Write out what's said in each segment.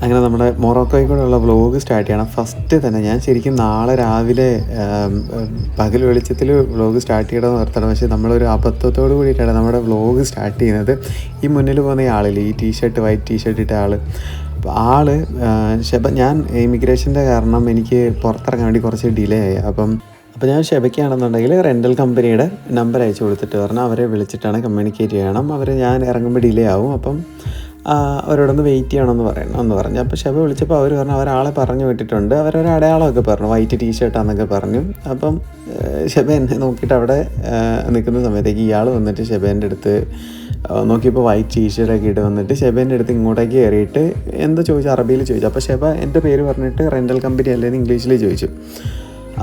അങ്ങനെ നമ്മുടെ മൊറോക്കോയിൽ കൂടെയുള്ള വ്ലോഗ് സ്റ്റാർട്ട് ചെയ്യണം. ഫസ്റ്റ് തന്നെ ഞാൻ ശരിക്കും നാളെ രാവിലെ പകൽ വെളിച്ചത്തിൽ വ്ലോഗ് സ്റ്റാർട്ട് ചെയ്യണമെന്ന് ഓർത്താണ്. പക്ഷേ നമ്മളൊരു അബദ്ധത്തോട് കൂടിയിട്ടാണ് നമ്മുടെ വ്ലോഗ് സ്റ്റാർട്ട് ചെയ്യുന്നത്. ഈ മുന്നിൽ പോകുന്ന ആളില്ലേ, ഈ വൈറ്റ് ടീഷർട്ട് ഇട്ട ആൾ. അപ്പോൾ ഞാൻ ഇമിഗ്രേഷൻ്റെ കാരണം എനിക്ക് പുറത്തിറങ്ങാൻ വേണ്ടി കുറച്ച് ഡിലേ ആയി. അപ്പോൾ ഞാൻ ഷെബയ്ക്കാണെന്നുണ്ടെങ്കിൽ റെൻ്റൽ കമ്പനിയുടെ നമ്പർ അയച്ചു കൊടുത്തിട്ട് പറഞ്ഞാൽ അവരെ വിളിച്ചിട്ടാണ് കമ്മ്യൂണിക്കേറ്റ് ചെയ്യണം. ഞാൻ ഇറങ്ങുമ്പോൾ ഡിലേ ആവും, അപ്പം അവരോടൊന്ന് വെയിറ്റ് ചെയ്യണമെന്ന് പറഞ്ഞു. അപ്പോൾ ഷെബ വിളിച്ചപ്പോൾ അവർ പറഞ്ഞു അവരാളെ പറഞ്ഞു വിട്ടിട്ടുണ്ട്, അവരൊരു അടയാളമൊക്കെ പറഞ്ഞു, വൈറ്റ് ടീഷർട്ടാന്നൊക്കെ പറഞ്ഞു. അപ്പം ഷെബ എന്നെ നോക്കിയിട്ട് അവിടെ നിൽക്കുന്ന സമയത്തേക്ക് ഇയാൾ വന്നിട്ട് ഷെബേൻ്റെ അടുത്ത് നോക്കിയപ്പോൾ വൈറ്റ് ടീഷർട്ടൊക്കെ ഇട്ട് വന്നിട്ട് ഷെബേൻ്റെ അടുത്ത് ഇങ്ങോട്ടേക്ക് കയറിയിട്ട് എന്തോ ചോദിച്ചു, അറബിയിൽ ചോദിച്ചു. അപ്പോൾ ഷെബ എൻ്റെ പേര് പറഞ്ഞിട്ട് റെൻ്റൽ കമ്പനി അല്ലേന്ന് ഇംഗ്ലീഷിൽ ചോദിച്ചു.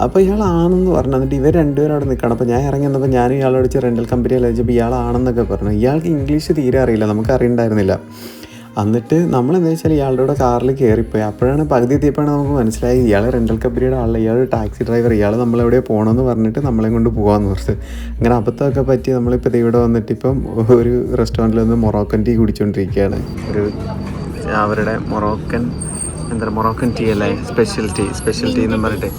അപ്പോൾ ഇയാളാണെന്ന് പറഞ്ഞു. എന്നിട്ട് ഇവർ രണ്ടുപേരും അവിടെ നിൽക്കണം. അപ്പോൾ ഞാൻ ഇറങ്ങി വന്നപ്പോൾ ഞാൻ ഇയാളോട് വെച്ച് റെൻ്റൽ കമ്പനിയിൽ ചോദിച്ചപ്പോൾ ഇയാളാണെന്നൊക്കെ പറഞ്ഞു. ഇയാൾക്ക് ഇംഗ്ലീഷ് തീരെ അറിയില്ല, നമുക്ക് അറിയണ്ടായിരുന്നില്ല. എന്നിട്ട് നമ്മളെന്താ വെച്ചാൽ ഇയാളുടെ കൂടെ കാറിൽ കയറിപ്പോയി. അപ്പോഴാണ് പകുതി എത്തിയപ്പോഴാണ് നമുക്ക് മനസ്സിലായി ഇയാൾ റെൻ്റൽ കമ്പനിയുടെ ആളല്ല, ഇയാൾ ടാക്സി ഡ്രൈവർ, ഇയാൾ നമ്മളെവിടെ പോകണമെന്ന് പറഞ്ഞിട്ട് നമ്മളെ കൊണ്ട് പോകാമെന്ന് പറഞ്ഞു. അങ്ങനെ അബദ്ധമൊക്കെ പറ്റി നമ്മളിപ്പോൾ ഇവിടെ വന്നിട്ട് ഇപ്പം ഒരു റെസ്റ്റോറൻറ്റിൽ നിന്ന് മൊറോക്കൻ ടീ കുടിച്ചുകൊണ്ടിരിക്കുകയാണ്. അവരുടെ മൊറോക്കൻ ടീ അല്ലേ, സ്പെഷ്യൽ ടീ എന്ന് പറഞ്ഞിട്ട്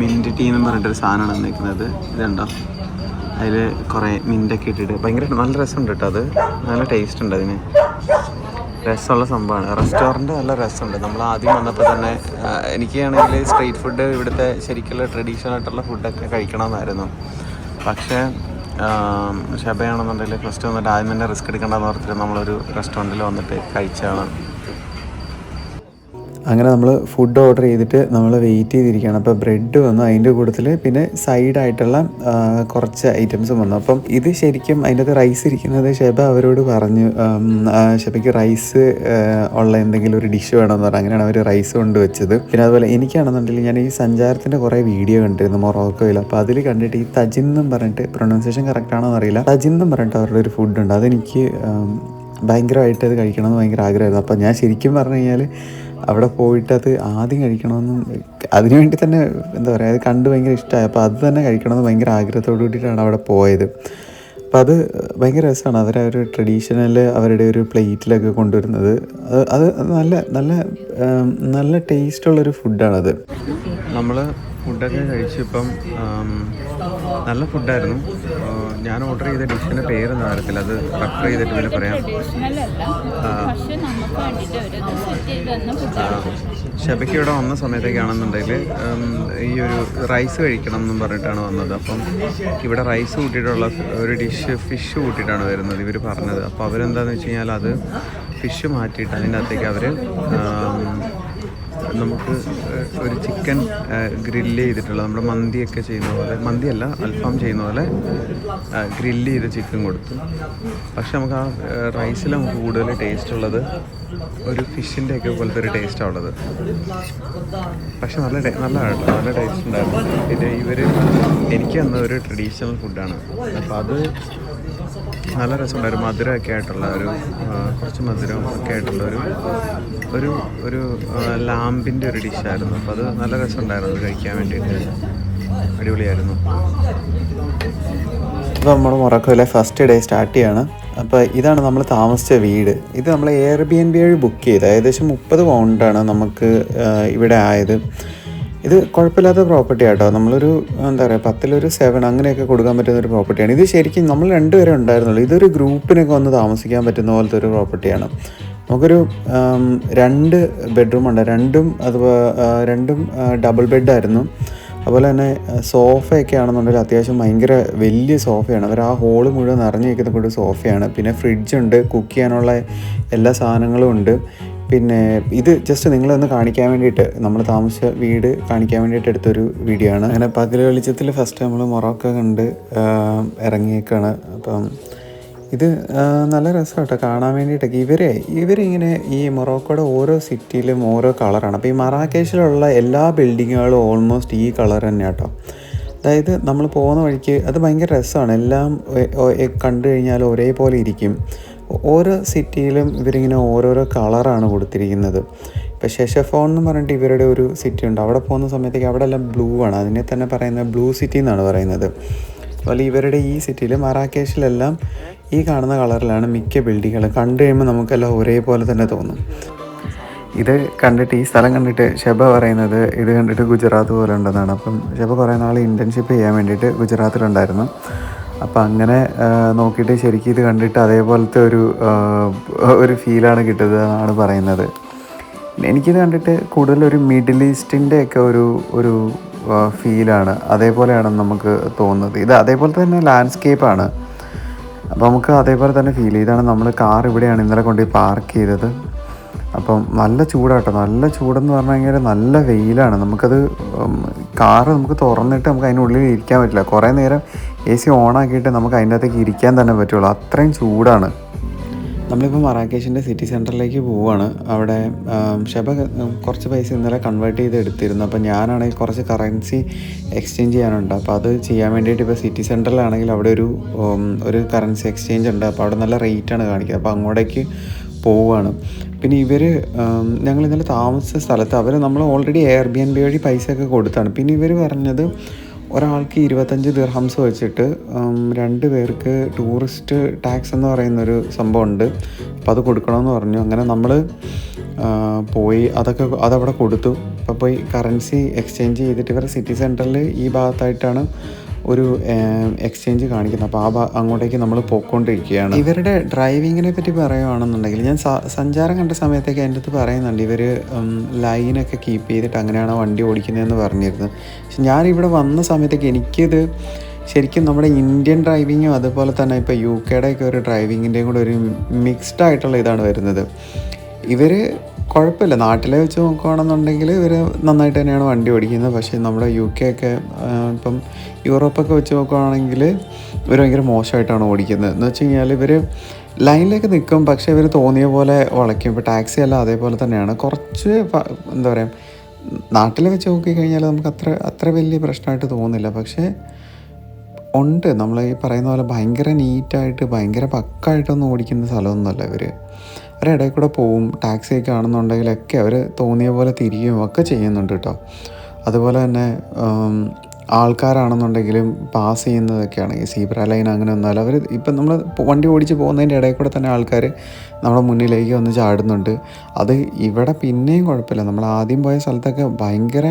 മിൻറ്റ് ടീ എന്ന് പറഞ്ഞിട്ടൊരു സാധനമാണ് നിൽക്കുന്നത്. ഇതുണ്ടോ, അതിൽ കുറേ മിൻറ്റൊക്കെ ഇട്ടിട്ട് ഭയങ്കര നല്ല രസമുണ്ട് കേട്ടോ. അത് നല്ല ടേസ്റ്റ് ഉണ്ട്, അതിന് രസമുള്ള സംഭവമാണ്. റെസ്റ്റോറൻറ്റ് നല്ല രസമുണ്ട്. നമ്മൾ ആദ്യം വന്നപ്പോൾ തന്നെ എനിക്കാണെങ്കിൽ സ്ട്രീറ്റ് ഫുഡ്, ഇവിടുത്തെ ശരിക്കുള്ള ട്രഡീഷണൽ ആയിട്ടുള്ള ഫുഡൊക്കെ കഴിക്കണമെന്നായിരുന്നു. പക്ഷേ ഷെബയാണെന്നുണ്ടെങ്കിൽ ഫസ്റ്റ് വന്നിട്ട് ആദ്യം തന്നെ റിസ്ക് എടുക്കേണ്ടതെന്ന് പറഞ്ഞിട്ട് നമ്മളൊരു റെസ്റ്റോറൻറ്റിൽ വന്നിട്ട് കഴിച്ചതാണ്. അങ്ങനെ നമ്മൾ ഫുഡ് ഓർഡർ ചെയ്തിട്ട് നമ്മൾ വെയിറ്റ് ചെയ്തിരിക്കുകയാണ്. അപ്പോൾ ബ്രെഡ് വന്നു, അതിൻ്റെ കൂട്ടത്തിൽ പിന്നെ സൈഡായിട്ടുള്ള കുറച്ച് ഐറ്റംസും വന്നു. അപ്പം ഇത് ശരിക്കും അതിൻ്റെ അകത്ത് റൈസ് ഇരിക്കുന്നത് ഷെബ അവരോട് പറഞ്ഞു, ഷെബയ്ക്ക് റൈസ് ഉള്ള എന്തെങ്കിലും ഒരു ഡിഷ് വേണമെന്ന് പറഞ്ഞു. അങ്ങനെയാണ് അവർ റൈസ് കൊണ്ടുവച്ചത്. പിന്നെ അതുപോലെ എനിക്കാണെന്നുണ്ടെങ്കിൽ ഞാൻ ഈ സഞ്ചാരത്തിൻ്റെ കുറേ വീഡിയോ കണ്ടിരുന്നു മൊറോക്കോയിൽ. അപ്പോൾ അതിൽ കണ്ടിട്ട് ഈ തജിൻ എന്നും പറഞ്ഞിട്ട്, പ്രൊനൗൺസിയേഷൻ കറക്റ്റ് ആണോ എന്നറിയില്ല, തജിൻ എന്നും പറഞ്ഞിട്ട് അവരുടെ ഒരു ഫുഡുണ്ട്. അതെനിക്ക് ഭയങ്കരമായിട്ട് അത് കഴിക്കണമെന്ന് ഭയങ്കര ആഗ്രഹമായിരുന്നു. അപ്പോൾ ഞാൻ ശരിക്കും പറഞ്ഞു കഴിഞ്ഞാൽ അവിടെ പോയിട്ട് അത് ആദ്യം കഴിക്കണമെന്നും അതിനുവേണ്ടി തന്നെ എന്താ പറയുക, അത് കണ്ട് ഭയങ്കര ഇഷ്ടമായി. അപ്പോൾ അത് തന്നെ കഴിക്കണമെന്ന് ഭയങ്കര ആഗ്രഹത്തോടു കൂടിയിട്ടാണ് അവിടെ പോയത്. അപ്പോൾ അത് ഭയങ്കര രസമാണ്. അവരെ ഒരു ട്രഡീഷണൽ അവരുടെ ഒരു പ്ലേറ്റിലൊക്കെ കൊണ്ടുവരുന്നത്. അത് നല്ല നല്ല നല്ല ടേസ്റ്റുള്ളൊരു ഫുഡാണത്. നമ്മൾ ഫുഡൊക്കെ കഴിച്ചിപ്പം നല്ല ഫുഡായിരുന്നു. ഞാൻ ഓർഡർ ചെയ്ത ഡിഷിൻ്റെ പേരൊന്നും അറിയത്തില്ല, അത് റെഫർ ചെയ്തിട്ട് പിന്നെ പറയാം. ഷെബയ്ക്ക് ഇവിടെ വന്ന സമയത്തേക്കാണെന്നുണ്ടെങ്കിൽ ഈ ഒരു റൈസ് കഴിക്കണം എന്നും പറഞ്ഞിട്ടാണ് വന്നത്. അപ്പം ഇവിടെ റൈസ് കൂട്ടിയിട്ടുള്ള ഒരു ഡിഷ് ഫിഷ് കൂട്ടിയിട്ടാണ് വരുന്നത് ഇവർ പറഞ്ഞത്. അപ്പോൾ അവരെന്താണെന്ന് വെച്ച് കഴിഞ്ഞാൽ അത് ഫിഷ് മാറ്റിയിട്ട് അതിൻ്റെ അകത്തേക്ക് അവർ നമുക്ക് ഒരു ചിക്കൻ ഗ്രില്ല് ചെയ്തിട്ടുള്ള, നമ്മുടെ മന്തിയൊക്കെ ചെയ്യുന്ന പോലെ, മന്തിയല്ല അൽഫാം ചെയ്യുന്ന പോലെ ഗ്രില്ല് ചെയ്ത ചിക്കൻ കൊടുത്തു. പക്ഷെ നമുക്ക് ആ റൈസിൽ നമുക്ക് കൂടുതൽ ടേസ്റ്റ് ഉള്ളത് ഒരു ഫിഷിൻ്റെ ഒക്കെ പോലത്തെ ഒരു ടേസ്റ്റാണ് ഉള്ളത്. പക്ഷെ നല്ല ടേസ്റ്റ് ഉണ്ടായിരുന്നു. പിന്നെ എനിക്ക് തന്ന ഒരു ട്രഡീഷണൽ ഫുഡാണ്. അപ്പോൾ അത് നല്ല രസമുണ്ടായിരുന്നു. മധുരമൊക്കെ ആയിട്ടുള്ള കുറച്ച് മധുരം ഒക്കെ ആയിട്ടുള്ള ഒരു ലാമ്പിൻ്റെ ഒരു ഡിഷായിരുന്നു. അപ്പോൾ അത് നല്ല രസമുണ്ടായിരുന്നു കഴിക്കാൻ വേണ്ടിയിട്ട്, അടിപൊളിയായിരുന്നു. ഇപ്പോൾ നമ്മൾ മൊറോക്കോയിലെ ഫസ്റ്റ് ഡേ സ്റ്റാർട്ട് ചെയ്യാണ്. അപ്പോൾ ഇതാണ് നമ്മൾ താമസിച്ച വീട്. ഇത് നമ്മൾ എയർബിഎൻബി വഴി ബുക്ക് ചെയ്ത് ഏകദേശം 30 പൗണ്ടാണ് നമുക്ക് ഇവിടെ ആയത്. ഇത് കുഴപ്പമില്ലാത്ത പ്രോപ്പർട്ടി ആട്ടോ. നമ്മളൊരു എന്താ പറയുക 10 7 അങ്ങനെയൊക്കെ കൊടുക്കാൻ പറ്റുന്ന ഒരു പ്രോപ്പർട്ടിയാണ്. ഇത് ശരിക്കും നമ്മൾ 2 പേരെ ഉണ്ടായിരുന്നുള്ളൂ. ഇതൊരു ഗ്രൂപ്പിനൊക്കെ വന്ന് താമസിക്കാൻ പറ്റുന്ന പോലത്തെ ഒരു പ്രോപ്പർട്ടിയാണ്. നമുക്കൊരു 2 ബെഡ്റൂം ഉണ്ട്, രണ്ടും ഡബിൾ ബെഡായിരുന്നു. അതുപോലെ തന്നെ സോഫയൊക്കെ ആണെന്നുണ്ടെങ്കിൽ അത്യാവശ്യം ഭയങ്കര വലിയ സോഫയാണ്. അവർ ആ ഹോള് മുഴുവൻ നിറഞ്ഞു വയ്ക്കുന്ന കൂടി സോഫയാണ്. പിന്നെ ഫ്രിഡ്ജുണ്ട്, കുക്ക് ചെയ്യാനുള്ള എല്ലാ സാധനങ്ങളും ഉണ്ട്. പിന്നെ ഇത് ജസ്റ്റ് നിങ്ങളൊന്ന് കാണിക്കാൻ വേണ്ടിയിട്ട്, നമ്മൾ താമസിച്ച വീട് കാണിക്കാൻ വേണ്ടിയിട്ട് എടുത്തൊരു വീഡിയോ ആണ്. അങ്ങനെ പകൽ വെളിച്ചത്തിൽ ഫസ്റ്റ് നമ്മൾ മൊറോക്കോ കണ്ട് ഇറങ്ങിയേക്കാണ്. അപ്പം ഇത് നല്ല രസമാട്ടോ കാണാൻ വേണ്ടിയിട്ടൊക്കെ. ഇവരിങ്ങനെ ഈ മൊറോക്കോയുടെ ഓരോ സിറ്റിയിലും ഓരോ കളറാണ്. അപ്പോൾ ഈ മറാക്കേഷിലുള്ള എല്ലാ ബിൽഡിങ്ങുകളും ഓൾമോസ്റ്റ് ഈ കളർ തന്നെ കേട്ടോ. അതായത് നമ്മൾ പോകുന്ന വഴിക്ക് അത് ഭയങ്കര രസമാണ്. എല്ലാം കണ്ടു കഴിഞ്ഞാൽ ഒരേപോലെ ഇരിക്കും. ഓരോ സിറ്റിയിലും ഇവരിങ്ങനെ ഓരോരോ കളറാണ് കൊടുത്തിരിക്കുന്നത്. ഇപ്പോൾ ഷെഷഫോൺ എന്ന് പറഞ്ഞിട്ട് ഇവരുടെ ഒരു സിറ്റി ഉണ്ട്. അവിടെ പോകുന്ന സമയത്തേക്ക് അവിടെ എല്ലാം ബ്ലൂ ആണ്. അതിനെ തന്നെ പറയുന്നത് ബ്ലൂ സിറ്റി എന്നാണ് പറയുന്നത്. അതുപോലെ ഇവരുടെ ഈ സിറ്റിയിൽ മറാക്കേഷിലെല്ലാം ഈ കാണുന്ന കളറിലാണ് മിക്ക ബിൽഡിങ്ങുകളും. കണ്ടു കഴിയുമ്പോൾ നമുക്കെല്ലാം ഒരേപോലെ തന്നെ തോന്നും. ഇത് കണ്ടിട്ട് ഈ സ്ഥലം കണ്ടിട്ട് ഷെബ പറയുന്നത് ഇത് കണ്ടിട്ട് ഗുജറാത്ത് പോലെ ഉണ്ടെന്നാണ്. അപ്പം ഷെബ കുറേ നാൾ ഇൻറ്റേൺഷിപ്പ് ചെയ്യാൻ വേണ്ടിയിട്ട് ഗുജറാത്തിലുണ്ടായിരുന്നു. അപ്പം അങ്ങനെ നോക്കിയിട്ട് ശരിക്കും ഇത് കണ്ടിട്ട് അതേപോലത്തെ ഒരു ഫീലാണ് കിട്ടുന്നത് എന്നാണ് പറയുന്നത്. എനിക്കിത് കണ്ടിട്ട് കൂടുതലൊരു മിഡിൽ ഈസ്റ്റിൻ്റെ ഒക്കെ ഒരു ഫീലാണ്, അതേപോലെയാണ് നമുക്ക് തോന്നുന്നത്. ഇത് അതേപോലെ തന്നെ ലാൻഡ്സ്കേപ്പാണ്. അപ്പോൾ നമുക്ക് അതേപോലെ തന്നെ ഫീൽ ചെയ്യും. ഇതാണ് നമ്മൾ കാർ ഇവിടെയാണ് ഇന്നലെ കൊണ്ടുപോയി പാർക്ക് ചെയ്തത്. അപ്പം നല്ല ചൂടാട്ടോ, നല്ല ചൂടെന്ന് പറഞ്ഞു കഴിഞ്ഞാൽ നല്ല വെയിലാണ്. നമുക്കത് കാറ് നമുക്ക് തുറന്നിട്ട് നമുക്ക് അതിനുള്ളിൽ ഇരിക്കാൻ പറ്റില്ല. കുറേ നേരം AC ഓണാക്കിയിട്ട് നമുക്ക് അതിൻ്റെ അകത്തേക്ക് ഇരിക്കാൻ തന്നെ പറ്റുള്ളൂ, അത്രയും ചൂടാണ്. നമ്മളിപ്പോൾ മറാക്കേഷിൻ്റെ സിറ്റി സെൻറ്ററിലേക്ക് പോവുകയാണ്. അവിടെ ഷെബ കുറച്ച് പൈസ ഇന്നലെ കൺവേർട്ട് ചെയ്ത് എടുത്തിരുന്നു. അപ്പോൾ ഞാനാണെങ്കിൽ കുറച്ച് കറൻസി എക്സ്ചേഞ്ച് ചെയ്യാനുണ്ട്. അപ്പോൾ അത് ചെയ്യാൻ വേണ്ടിയിട്ട് ഇപ്പോൾ സിറ്റി സെൻറ്ററിലാണെങ്കിൽ അവിടെ ഒരു കറൻസി എക്സ്ചേഞ്ച് ഉണ്ട്. അപ്പോൾ അവിടെ നല്ല റേറ്റാണ് കാണിക്കുന്നത്. അപ്പോൾ അങ്ങോട്ടേക്ക് പോവുകയാണ്. പിന്നെ ഞങ്ങൾ ഇന്നലെ താമസിച്ച സ്ഥലത്ത് നമ്മൾ ഓൾറെഡി Airbnb വഴി പൈസയൊക്കെ കൊടുത്താണ്. പിന്നെ ഇവർ പറഞ്ഞത് ഒരാൾക്ക് 25 ദിർഹംസ് വെച്ചിട്ട് 2 പേർക്ക് ടൂറിസ്റ്റ് ടാക്സ് എന്ന് പറയുന്നൊരു സംഭവമുണ്ട്. അപ്പോൾ അത് കൊടുക്കണമെന്ന് പറഞ്ഞു. അങ്ങനെ നമ്മൾ പോയി അതവിടെ കൊടുത്തു. അപ്പോൾ പോയി കറൻസി എക്സ്ചേഞ്ച് ചെയ്തിട്ട് ഇവരുടെ സിറ്റി സെൻറ്ററിൽ ഈ ഭാഗത്തായിട്ടാണ് ഒരു എക്സ്ചേഞ്ച് കാണിക്കുന്നത്. അപ്പോൾ അങ്ങോട്ടേക്ക് നമ്മൾ പോയിക്കൊണ്ടിരിക്കുകയാണ്. ഇവരുടെ ഡ്രൈവിങ്ങിനെ പറ്റി പറയുകയാണെന്നുണ്ടെങ്കിൽ ഞാൻ സഞ്ചാരം കണ്ട സമയത്തൊക്കെ എൻ്റെ അടുത്ത് പറയുന്നുണ്ട് ഇവർ ലൈനൊക്കെ കീപ്പ് ചെയ്തിട്ട് അങ്ങനെയാണ് വണ്ടി ഓടിക്കുന്നതെന്ന് പറഞ്ഞിരുന്നു. പക്ഷെ ഞാനിവിടെ വന്ന സമയത്തൊക്കെ എനിക്കിത് ശരിക്കും നമ്മുടെ ഇന്ത്യൻ ഡ്രൈവിങ്ങും അതുപോലെ തന്നെ ഇപ്പോൾ UK ഒരു ഡ്രൈവിങ്ങിൻ്റെയും കൂടെ ഒരു മിക്സ്ഡ് ആയിട്ടുള്ള ഇതാണ് വരുന്നത്. ഇവർ കുഴപ്പമില്ല, നാട്ടിലെ വെച്ച് നോക്കുകയാണെന്നുണ്ടെങ്കിൽ ഇവർ നന്നായിട്ട് തന്നെയാണ് വണ്ടി ഓടിക്കുന്നത്. പക്ഷേ നമ്മുടെ UK ഇപ്പം യൂറോപ്പൊക്കെ വെച്ച് നോക്കുകയാണെങ്കിൽ ഇവർ ഭയങ്കര മോശമായിട്ടാണ് ഓടിക്കുന്നത്. എന്ന് വെച്ച് കഴിഞ്ഞാൽ ഇവർ ലൈനിലേക്ക് നിൽക്കും, പക്ഷേ ഇവർ തോന്നിയ പോലെ വളയ്ക്കും. ഇപ്പോൾ ടാക്സി അല്ല അതേപോലെ തന്നെയാണ്. കുറച്ച് എന്താ പറയുക, നാട്ടിൽ വെച്ച് നോക്കിക്കഴിഞ്ഞാൽ നമുക്ക് അത്ര വലിയ പ്രശ്നമായിട്ട് തോന്നുന്നില്ല. പക്ഷേ ഉണ്ട്, നമ്മൾ ഈ പറയുന്ന പോലെ ഭയങ്കര നീറ്റായിട്ട് ഭയങ്കര പക്കായിട്ടൊന്നും ഓടിക്കുന്ന സ്ഥലമൊന്നുമല്ല ഇവർ. അവരിടയിൽ കൂടെ പോവും, ടാക്സിയൊക്കെ ആണെന്നുണ്ടെങ്കിലൊക്കെ അവർ തോന്നിയ പോലെ തിരികുകയും ഒക്കെ ചെയ്യുന്നുണ്ട് കേട്ടോ. അതുപോലെ തന്നെ ആൾക്കാരാണെന്നുണ്ടെങ്കിലും പാസ് ചെയ്യുന്നതൊക്കെയാണ് ഈ സീബ്ര ലൈൻ അങ്ങനെ ഒന്നുമല്ല. അവർ ഇപ്പം നമ്മൾ വണ്ടി ഓടിച്ച് പോകുന്നതിൻ്റെ ഇടയിൽ കൂടെ തന്നെ ആൾക്കാർ നമ്മുടെ മുന്നിലേക്ക് വന്ന് ചാടുന്നുണ്ട്. അത് ഇവിടെ പിന്നെയും കുഴപ്പമില്ല. നമ്മൾ ആദ്യം പോയ സ്ഥലത്തൊക്കെ ഭയങ്കര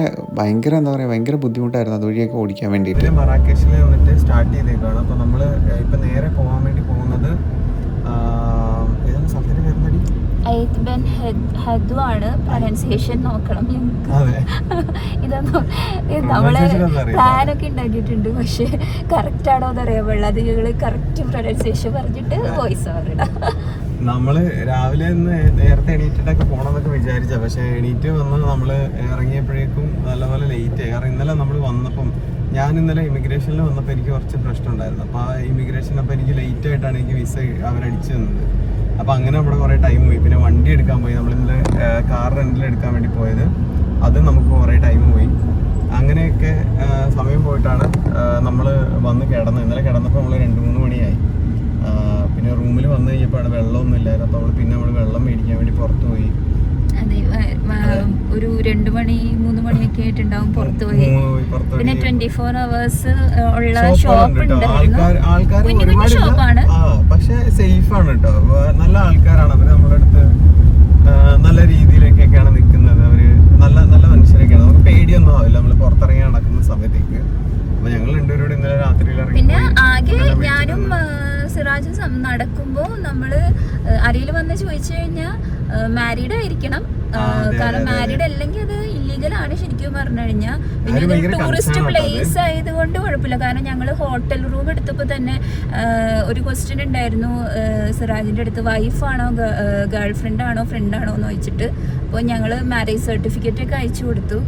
എന്താ പറയുക, ഭയങ്കര ബുദ്ധിമുട്ടായിരുന്നു അതുവഴിയൊക്കെ ഓടിക്കാൻ വേണ്ടിയിട്ട്. മറാക്കേഷിൽ വന്നിട്ട് സ്റ്റാർട്ട് ചെയ്തേക്കാണ്. അപ്പോൾ നമ്മൾ ഇപ്പം നേരെ പോകാൻ വേണ്ടി പോകുന്നത് ഏതാണ് സ്ഥലത്തിൻ്റെ പേരുന്നടി? ആണ് പ്രൊനൗൺസിയേഷൻ നോക്കണം. ഇതൊന്നും നമ്മള് പ്ലാനൊക്കെ ഉണ്ടാക്കിയിട്ടുണ്ട്, പക്ഷെ കറക്റ്റ് ആണോ എന്ന് അറിയാൻ പാടില്ല. അത് ഞങ്ങള് കറക്റ്റ് പ്രൊനൗൺസിയേഷൻ പറഞ്ഞിട്ട് വോയിസ് ഓവർ നമ്മള് രാവിലെ നേരത്തെ എണീറ്റിട്ടൊക്കെ പോകണമെന്നൊക്കെ വിചാരിച്ച, പക്ഷെ എണീറ്റ് വന്ന് നമ്മള് ഇറങ്ങിയപ്പോഴേക്കും നല്ലപോലെ ലേറ്റ് ആയി. കാരണം ഇന്നലെ നമ്മൾ വന്നപ്പം ഞാൻ ഇന്നലെ ഇമിഗ്രേഷനിൽ വന്നപ്പോൾ എനിക്ക് കുറച്ച് പ്രശ്നം ഉണ്ടായിരുന്നു. അപ്പോൾ ആ ഇമിഗ്രേഷൻ അപ്പോൾ എനിക്ക് ലേറ്റ് ആയിട്ടാണ് എനിക്ക് വിസ അവരടിച്ചു തന്നത്. അപ്പോൾ അങ്ങനെ അവിടെ കുറേ ടൈം പോയി. പിന്നെ വണ്ടി എടുക്കാൻ പോയി, നമ്മളിന്നലെ കാർ റെന്റിൽ എടുക്കാൻ വേണ്ടി പോയത്, അത് നമുക്ക് കുറേ ടൈം പോയി. അങ്ങനെയൊക്കെ സമയം പോയിട്ടാണ് നമ്മൾ വന്ന് കിടന്നത്. ഇന്നലെ കിടന്നപ്പോൾ നമ്മൾ 2-3 മണിയായി. പിന്നെ റൂമിൽ വന്നു കഴിഞ്ഞപ്പോഴാണ് വെള്ളമൊന്നും ഇല്ലായിരുന്നു. അപ്പോൾ നമ്മൾ വെള്ളം മേടിക്കാൻ വേണ്ടി പുറത്ത് പോയി. ഒരു 2 മണി 3 മണിയൊക്കെ ആയിട്ടുണ്ടാവും പുറത്ത് പോയി. പിന്നെ 24 hours ഉള്ള ഷോപ്പ് ഉണ്ടായിരുന്നു. ഷോപ്പാണ്, പക്ഷെ സേഫ് ആണ് കേട്ടോ. നല്ല ആൾക്കാരാണ് അവർ, നമ്മുടെ അടുത്ത് നല്ല രീതിയിലേക്കൊക്കെയാണ് നിൽക്കുന്നത്. അവര് നല്ല മനുഷ്യരൊക്കെയാണ്. നമുക്ക് പേടിയൊന്നും ആവില്ല നമ്മൾ പുറത്തിറങ്ങി നടക്കുന്ന സമയത്തേക്ക്. അപ്പൊ ഞങ്ങൾ രണ്ടുപേരോട് ഇന്നലെ രാത്രിയിൽ ഇറങ്ങി. പിന്നെ ആകെ ഞാനും സിറാജും നടക്കുമ്പോൾ നമ്മള് ആരെങ്കിലും വന്ന് ചോദിച്ചു കഴിഞ്ഞാൽ മാരീഡ് ആയിരിക്കണം. കാരണം മാരീഡ് അല്ലെങ്കിൽ അത് ഇല്ലീഗലാണ് ശരിക്കും പറഞ്ഞു കഴിഞ്ഞാൽ. പിന്നെ ഇത് ടൂറിസ്റ്റ് പ്ലേസ് ആയതുകൊണ്ട് കുഴപ്പമില്ല. കാരണം ഞങ്ങൾ ഹോട്ടൽ റൂം എടുത്തപ്പോൾ തന്നെ ഒരു ക്വസ്റ്റ്യൻ ഉണ്ടായിരുന്നു സിറാജിൻ്റെ അടുത്ത്, വൈഫാണോ ഗേൾ ഫ്രണ്ടാണോ ഫ്രണ്ടാണോ എന്ന് ചോദിച്ചിട്ട്. അപ്പോൾ ഞങ്ങൾ മാരേജ് സർട്ടിഫിക്കറ്റ് ഒക്കെ അയച്ചു കൊടുത്തു.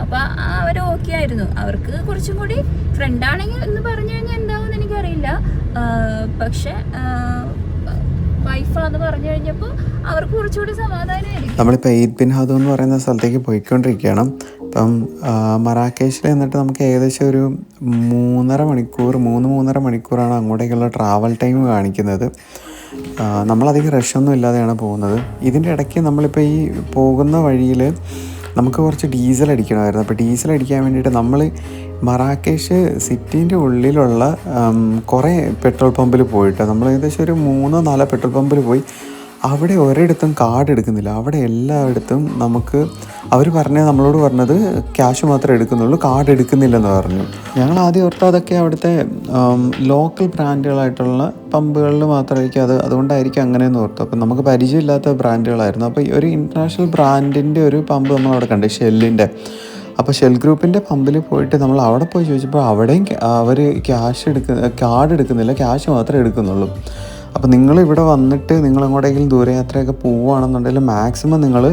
അപ്പോൾ അവർ ഓക്കെ ആയിരുന്നു. അവർക്ക് കുറച്ചും കൂടി ഫ്രണ്ടാണെങ്കിൽ എന്ന് പറഞ്ഞു കഴിഞ്ഞാൽ എന്താവുമെന്ന് എനിക്കറിയില്ല. പക്ഷെ വൈഫാന്ന് പറഞ്ഞു കഴിഞ്ഞപ്പോൾ അവർക്ക് കുറച്ചുകൂടി സമാധാനമായിരിക്കും. നമ്മളിപ്പോൾ ഈദ് ബിൻ ഹദു എന്ന് പറയുന്ന സ്ഥലത്തേക്ക് പോയിക്കൊണ്ടിരിക്കുകയാണ്. ഇപ്പം മറാക്കേഷിൽ എന്നിട്ട് നമുക്ക് ഏകദേശം ഒരു 3.5 മണിക്കൂറാണ് അങ്ങോട്ടേക്കുള്ള ട്രാവൽ ടൈം കാണിക്കുന്നത്. നമ്മളധികം റഷൊന്നും ഇല്ലാതെയാണ് പോകുന്നത്. ഇതിൻ്റെ ഇടയ്ക്ക് നമ്മളിപ്പോൾ ഈ പോകുന്ന വഴിയിൽ നമുക്ക് കുറച്ച് ഡീസൽ അടിക്കണമായിരുന്നു. അപ്പോൾ ഡീസൽ അടിക്കാൻ വേണ്ടിയിട്ട് നമ്മൾ മറാക്കേഷ് സിറ്റീൻ്റെ ഉള്ളിലുള്ള കുറേ പെട്രോൾ പമ്പിൽ പോയിട്ട് നമ്മൾ ഏകദേശം ഒരു 3-4 പെട്രോൾ പമ്പിൽ പോയി. അവിടെ ഒരിടത്തും കാർഡ് എടുക്കുന്നില്ല. അവിടെ എല്ലായിടത്തും നമുക്ക് അവർ നമ്മളോട് പറഞ്ഞത് ക്യാഷ് മാത്രമേ എടുക്കുന്നുള്ളൂ, കാർഡ് എടുക്കുന്നില്ലെന്ന് പറഞ്ഞു. ഞങ്ങൾ ആദ്യം ഓർത്ത് അതൊക്കെ അവിടുത്തെ ലോക്കൽ ബ്രാൻഡുകളായിട്ടുള്ള പമ്പുകളിൽ മാത്രമായിരിക്കും അതുകൊണ്ടായിരിക്കും അങ്ങനെയെന്ന് ഓർത്തു. അപ്പം നമുക്ക് പരിചയമില്ലാത്ത ബ്രാൻഡുകളായിരുന്നു. അപ്പോൾ ഒരു ഇൻ്റർനാഷണൽ ബ്രാൻഡിൻ്റെ ഒരു പമ്പ് നമ്മളവിടെ കണ്ടു, ഷെല്ലിൻ്റെ. അപ്പോൾ ഷെൽ ഗ്രൂപ്പിൻ്റെ പമ്പിൽ പോയിട്ട് നമ്മൾ അവിടെ പോയി ചോദിച്ചപ്പോൾ അവിടെയും അവർ കാർഡ് എടുക്കുന്നില്ല, ക്യാഷ് മാത്രമേ എടുക്കുന്നുള്ളൂ. അപ്പോൾ നിങ്ങളിവിടെ വന്നിട്ട് നിങ്ങളെങ്ങോട്ടെങ്കിലും ദൂരയാത്രയൊക്കെ പോവുകയാണെന്നുണ്ടെങ്കിൽ മാക്സിമം നിങ്ങൾ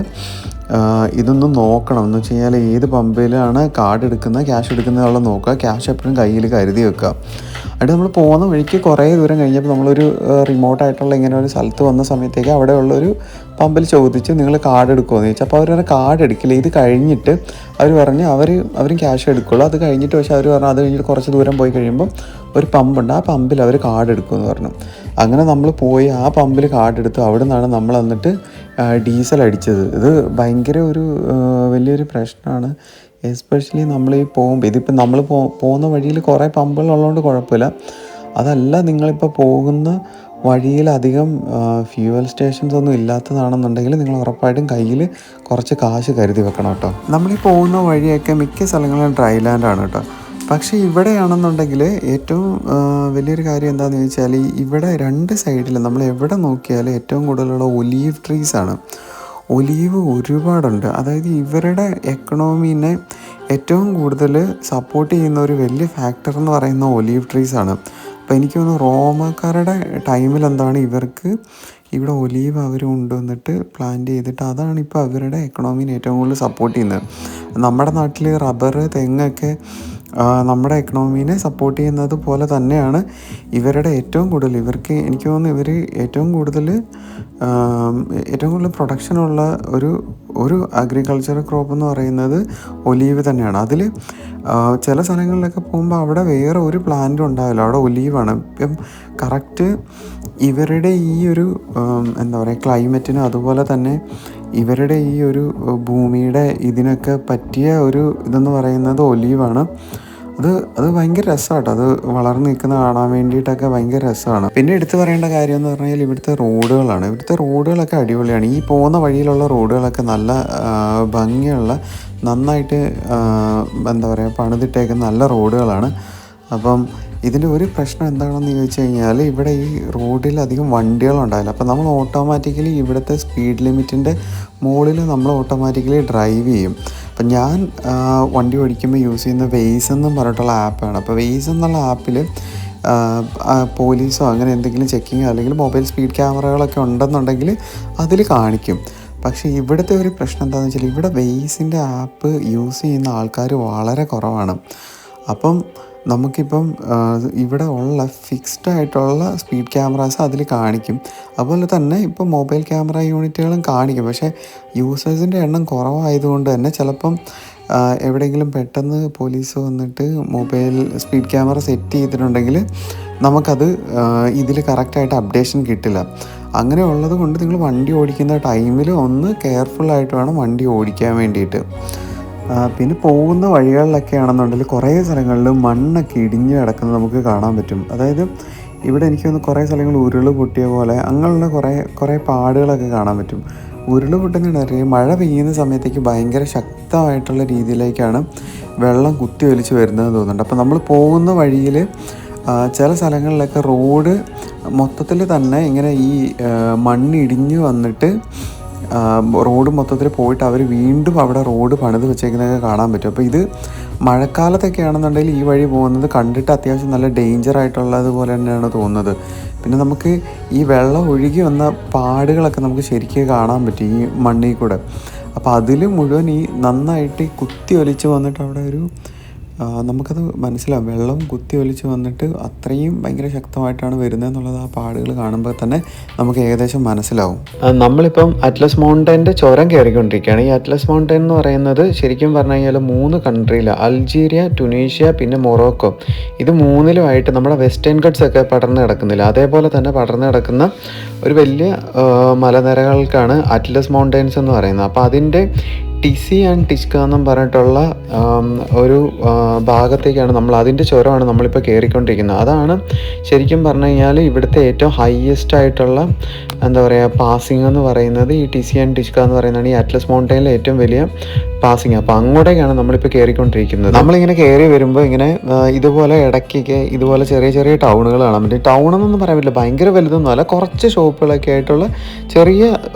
ഇതൊന്നും നോക്കണം. എന്ന് വെച്ച് കഴിഞ്ഞാൽ ഏത് പമ്പിലാണ് കാർഡ് എടുക്കുന്നത് ക്യാഷ് എടുക്കുന്നതുള്ള നോക്കുക. ക്യാഷ് എപ്പോഴും കയ്യിൽ കരുതി വെക്കുക. എന്നിട്ട് നമ്മൾ പോകുന്ന വഴിക്ക് കുറേ ദൂരം കഴിഞ്ഞപ്പോൾ നമ്മളൊരു റിമോട്ടായിട്ടുള്ള ഇങ്ങനെ ഒരു സ്ഥലത്ത് വന്ന സമയത്തേക്ക് അവിടെയുള്ളൊരു പമ്പിൽ ചോദിച്ച് നിങ്ങൾ കാർഡ് എടുക്കുമോ എന്ന് ചോദിച്ചാൽ അപ്പോൾ അവർ കാർഡ് എടുക്കില്ല. ഇത് കഴിഞ്ഞിട്ട് അവർ പറഞ്ഞ് അവരും ക്യാഷ് എടുക്കുള്ളൂ. അത് കഴിഞ്ഞിട്ട് പക്ഷേ അവർ പറഞ്ഞു അത് കഴിഞ്ഞിട്ട് കുറച്ച് ദൂരം പോയി കഴിയുമ്പം ഒരു പമ്പുണ്ട്, ആ പമ്പിൽ അവർ കാർഡ് എടുക്കുമെന്ന് പറഞ്ഞു. അങ്ങനെ നമ്മൾ പോയി ആ പമ്പിൽ കാർഡ് എടുത്തു. അവിടെ നിന്നാണ് നമ്മൾ എന്നിട്ട് ഡീസൽ അടിച്ചത്. ഇത് ഭയങ്കര ഒരു വലിയൊരു പ്രശ്നമാണ്. എസ്പെഷ്യലി നമ്മൾ ഈ പോകുമ്പോൾ ഇതിപ്പോൾ നമ്മൾ പോകുന്ന വഴിയിൽ കുറേ പമ്പുകളുള്ളതുകൊണ്ട് കുഴപ്പമില്ല. അതല്ല, നിങ്ങളിപ്പോൾ പോകുന്ന വഴിയിൽ അധികം ഫ്യൂവൽ സ്റ്റേഷൻസ് ഒന്നും ഇല്ലാത്തതാണെന്നുണ്ടെങ്കിൽ നിങ്ങൾ ഉറപ്പായിട്ടും കയ്യിൽ കുറച്ച് കാശ് കരുതി വെക്കണം കേട്ടോ. നമ്മളീ പോകുന്ന വഴിയൊക്കെ മിക്ക സ്ഥലങ്ങളും ഡ്രൈ ലാൻഡാണ് കേട്ടോ. പക്ഷേ ഇവിടെയാണെന്നുണ്ടെങ്കിൽ ഏറ്റവും വലിയൊരു കാര്യം എന്താണെന്ന് ചോദിച്ചാൽ ഇവിടെ രണ്ട് സൈഡിലും നമ്മൾ എവിടെ നോക്കിയാലും ഏറ്റവും കൂടുതലുള്ള ഒലീവ് ട്രീസാണ്. ഒലീവ് ഒരുപാടുണ്ട്. അതായത് ഇവരുടെ എക്കണോമീനെ ഏറ്റവും കൂടുതൽ സപ്പോർട്ട് ചെയ്യുന്ന ഒരു വലിയ ഫാക്ടർ എന്ന് പറയുന്ന ഒലീവ് ട്രീസാണ്. അപ്പോൾ എനിക്ക് തോന്നുന്നു റോമാക്കാരുടെ ടൈമിൽ എന്താണ് ഇവർക്ക് ഇവിടെ ഒലീവ് അവർ കൊണ്ടുവന്നിട്ട് പ്ലാന്റ് ചെയ്തിട്ട് അതാണ് ഇപ്പോൾ അവരുടെ എക്കണോമീനെ ഏറ്റവും കൂടുതൽ സപ്പോർട്ട് ചെയ്യുന്നത്. നമ്മുടെ നാട്ടിൽ റബ്ബർ, തെങ്ങൊക്കെ നമ്മുടെ എക്കണോമീനെ സപ്പോർട്ട് ചെയ്യുന്നത് പോലെ തന്നെയാണ് ഇവരുടെ ഏറ്റവും കൂടുതൽ. ഇവർക്ക് എനിക്ക് തോന്നുന്നു ഇവർ ഏറ്റവും കൂടുതൽ പ്രൊഡക്ഷനുള്ള ഒരു അഗ്രികൾച്ചർ ക്രോപ്പ് എന്ന് പറയുന്നത് ഒലീവ് തന്നെയാണ്. അതിൽ ചില സ്ഥലങ്ങളിലൊക്കെ പോകുമ്പോൾ അവിടെ വേറെ ഒരു പ്ലാന്റും ഉണ്ടാവില്ല, അവിടെ ഒലീവാണ്. ഇപ്പം കറക്റ്റ് ഇവരുടെ ഈ ഒരു എന്താ പറയുക ക്ലൈമറ്റിനും അതുപോലെ തന്നെ ഇവരുടെ ഈ ഒരു ഭൂമിയുടെ ഇതിനൊക്കെ പറ്റിയ ഒരു ഇതെന്ന് പറയുന്നത് ഒലീവാണ്. അത് ഭയങ്കര രസമാണ്. അത് വളർന്നു നിൽക്കുന്ന കാണാൻ വേണ്ടിയിട്ടൊക്കെ ഭയങ്കര രസമാണ്. പിന്നെ എടുത്തു പറയേണ്ട കാര്യം എന്ന് പറഞ്ഞാൽ ഇവിടുത്തെ റോഡുകളാണ്. ഇവിടുത്തെ റോഡുകളൊക്കെ അടിപൊളിയാണ്. ഈ പോകുന്ന വഴിയിലുള്ള റോഡുകളൊക്കെ നല്ല ഭംഗിയുള്ള, നന്നായിട്ട് എന്താ പറയുക പണിതിട്ടേക്കുന്ന നല്ല റോഡുകളാണ്. അപ്പം ഇതിൻ്റെ ഒരു പ്രശ്നം എന്താണെന്ന് ചോദിച്ചു കഴിഞ്ഞാൽ ഇവിടെ ഈ റോഡിൽ അധികം വണ്ടികളുണ്ടാവില്ല. അപ്പോൾ നമ്മൾ ഓട്ടോമാറ്റിക്കലി ഇവിടുത്തെ സ്പീഡ് ലിമിറ്റിൻ്റെ മുകളിൽ നമ്മൾ ഓട്ടോമാറ്റിക്കലി ഡ്രൈവ് ചെയ്യും. അപ്പം ഞാൻ വണ്ടി ഓടിക്കുമ്പോൾ യൂസ് ചെയ്യുന്ന വെയ്സ് എന്നും പറഞ്ഞിട്ടുള്ള ആപ്പാണ്. അപ്പോൾ വെയ്സ് എന്നുള്ള ആപ്പിൽ പോലീസോ അങ്ങനെ എന്തെങ്കിലും ചെക്കിങ്ങോ അല്ലെങ്കിൽ മൊബൈൽ സ്പീഡ് ക്യാമറകളൊക്കെ ഉണ്ടെന്നുണ്ടെങ്കിൽ അതിൽ കാണിക്കും. പക്ഷേ ഇവിടുത്തെ ഒരു പ്രശ്നം എന്താണെന്ന് വെച്ചാൽ ഇവിടെ വെയ്സിൻ്റെ ആപ്പ് യൂസ് ചെയ്യുന്ന ആൾക്കാർ വളരെ കുറവാണ്. അപ്പം നമുക്കിപ്പം ഇവിടെ ഉള്ള ഫിക്സ്ഡ് ആയിട്ടുള്ള സ്പീഡ് ക്യാമറാസ് അതിൽ കാണിക്കും. അതുപോലെ തന്നെ ഇപ്പോൾ മൊബൈൽ ക്യാമറ യൂണിറ്റുകളും കാണിക്കും. പക്ഷേ യൂസേഴ്സിൻ്റെ എണ്ണം കുറവായതുകൊണ്ട് തന്നെ ചിലപ്പം എവിടെയെങ്കിലും പെട്ടെന്ന് പോലീസ് വന്നിട്ട് മൊബൈൽ സ്പീഡ് ക്യാമറ സെറ്റ് ചെയ്തിട്ടുണ്ടെങ്കിൽ നമുക്കത് ഇതിൽ കറക്റ്റായിട്ട് അപ്ഡേഷൻ കിട്ടില്ല. അങ്ങനെ ഉള്ളത് കൊണ്ട് നിങ്ങൾ വണ്ടി ഓടിക്കുന്ന ടൈമിൽ ഒന്ന് കെയർഫുള്ളായിട്ട് വേണം വണ്ടി ഓടിക്കാൻ വേണ്ടിയിട്ട്. പിന്നെ പോകുന്ന വഴികളിലൊക്കെ ആണെന്നുണ്ടെങ്കിൽ കുറേ സ്ഥലങ്ങളിൽ മണ്ണൊക്കെ ഇടിഞ്ഞ് കിടക്കുന്നത് നമുക്ക് കാണാൻ പറ്റും. അതായത് ഇവിടെ എനിക്ക് തോന്നുന്നു കുറേ സ്ഥലങ്ങൾ ഉരുൾ പൊട്ടിയ പോലെ അങ്ങനെയുള്ള കുറേ പാടുകളൊക്കെ കാണാൻ പറ്റും. ഉരുൾ പൊട്ടുന്നിടയിൽ മഴ പെയ്യുന്ന സമയത്തേക്ക് ഭയങ്കര ശക്തമായിട്ടുള്ള രീതിയിലേക്കാണ് വെള്ളം കുത്തി ഒലിച്ച് വരുന്നതെന്ന് തോന്നുന്നുണ്ട്. അപ്പോൾ നമ്മൾ പോകുന്ന വഴിയിൽ ചില സ്ഥലങ്ങളിലൊക്കെ റോഡ് മൊത്തത്തിൽ തന്നെ ഇങ്ങനെ ഈ മണ്ണിടിഞ്ഞ് വന്നിട്ട് റോഡ് മൊത്തത്തിൽ പോയിട്ട് അവർ വീണ്ടും അവിടെ റോഡ് പണിത് വെച്ചേക്കുന്നതൊക്കെ കാണാൻ പറ്റും. അപ്പോൾ ഇത് മഴക്കാലത്തൊക്കെ ആണെന്നുണ്ടെങ്കിൽ ഈ വഴി പോകുന്നത് കണ്ടിട്ട് അത്യാവശ്യം നല്ല ഡേഞ്ചറായിട്ടുള്ളത് പോലെ തന്നെയാണ് തോന്നുന്നത്. പിന്നെ നമുക്ക് ഈ വെള്ളം ഒഴുകി വന്ന പാടുകളൊക്കെ നമുക്ക് ശരിക്കും കാണാൻ പറ്റും ഈ മണ്ണിൽ കൂടെ. അപ്പോൾ അതിൽ മുഴുവൻ ഈ നന്നായിട്ട് കുത്തി ഒലിച്ച് വന്നിട്ട് അവിടെ ഒരു നമുക്കത് മനസ്സിലാവും. വെള്ളം കുത്തി ഒലിച്ച് വന്നിട്ട് അത്രയും ഭയങ്കര ശക്തമായിട്ടാണ് വരുന്നതെന്നുള്ളത് ആ പാടുകൾ കാണുമ്പോൾ തന്നെ നമുക്ക് ഏകദേശം മനസ്സിലാവും. നമ്മളിപ്പം അറ്റ്ലസ് മൗണ്ടൈൻ്റെ ചുരം കയറിക്കൊണ്ടിരിക്കുകയാണ്. ഈ അറ്റ്ലസ് മൗണ്ടൈൻ എന്ന് പറയുന്നത് ശരിക്കും പറഞ്ഞു കഴിഞ്ഞാൽ 3 കൺട്രിയിൽ അൾജീരിയ, ടുണീഷ്യ, പിന്നെ മൊറോക്കോ, ഇത് 3ലുമായിട്ട് നമ്മുടെ വെസ്റ്റേൺ ഗട്ട്സ് ഒക്കെ പടർന്ന് കിടക്കുന്നില്ല, അതേപോലെ തന്നെ പടർന്ന് കിടക്കുന്ന ഒരു വലിയ മലനിരകൾക്കാണ് അറ്റ്ലസ് മൗണ്ടൈൻസ് എന്ന് പറയുന്നത്. അപ്പോൾ അതിൻ്റെ ടിസി ആൻഡ് ടിസ്ക എന്നും പറഞ്ഞിട്ടുള്ള ഒരു ഭാഗത്തേക്കാണ് നമ്മൾ, അതിൻ്റെ ചുരമാണ് നമ്മളിപ്പോൾ കയറിക്കൊണ്ടിരിക്കുന്നത്. അതാണ് ശരിക്കും പറഞ്ഞു കഴിഞ്ഞാൽ ഇവിടുത്തെ ഏറ്റവും ഹയസ്റ്റ് ആയിട്ടുള്ള എന്താ പറയുക പാസിംഗ് എന്ന് പറയുന്നത് ഈ ടിസി ആൻഡ് ടിസ്ക എന്ന് പറയുന്നതാണ് ഈ അറ്റ്ലസ് മൗണ്ടൈനിലെ ഏറ്റവും വലിയ പാസിങ്. അപ്പോൾ അങ്ങോട്ടേക്കാണ് നമ്മളിപ്പോൾ കയറിക്കൊണ്ടിരിക്കുന്നത്. നമ്മളിങ്ങനെ കയറി വരുമ്പോൾ ഇങ്ങനെ ഇതുപോലെ ഇടയ്ക്കൊക്കെ ഇതുപോലെ ചെറിയ ചെറിയ ടൗണുകൾ കാണാൻ പറ്റും. ടൗണെന്നൊന്നും പറയാൻ പറ്റില്ല, ഭയങ്കര വലുതൊന്നുമല്ല, കുറച്ച് ഷോപ്പുകളൊക്കെ ആയിട്ടുള്ള ചെറിയ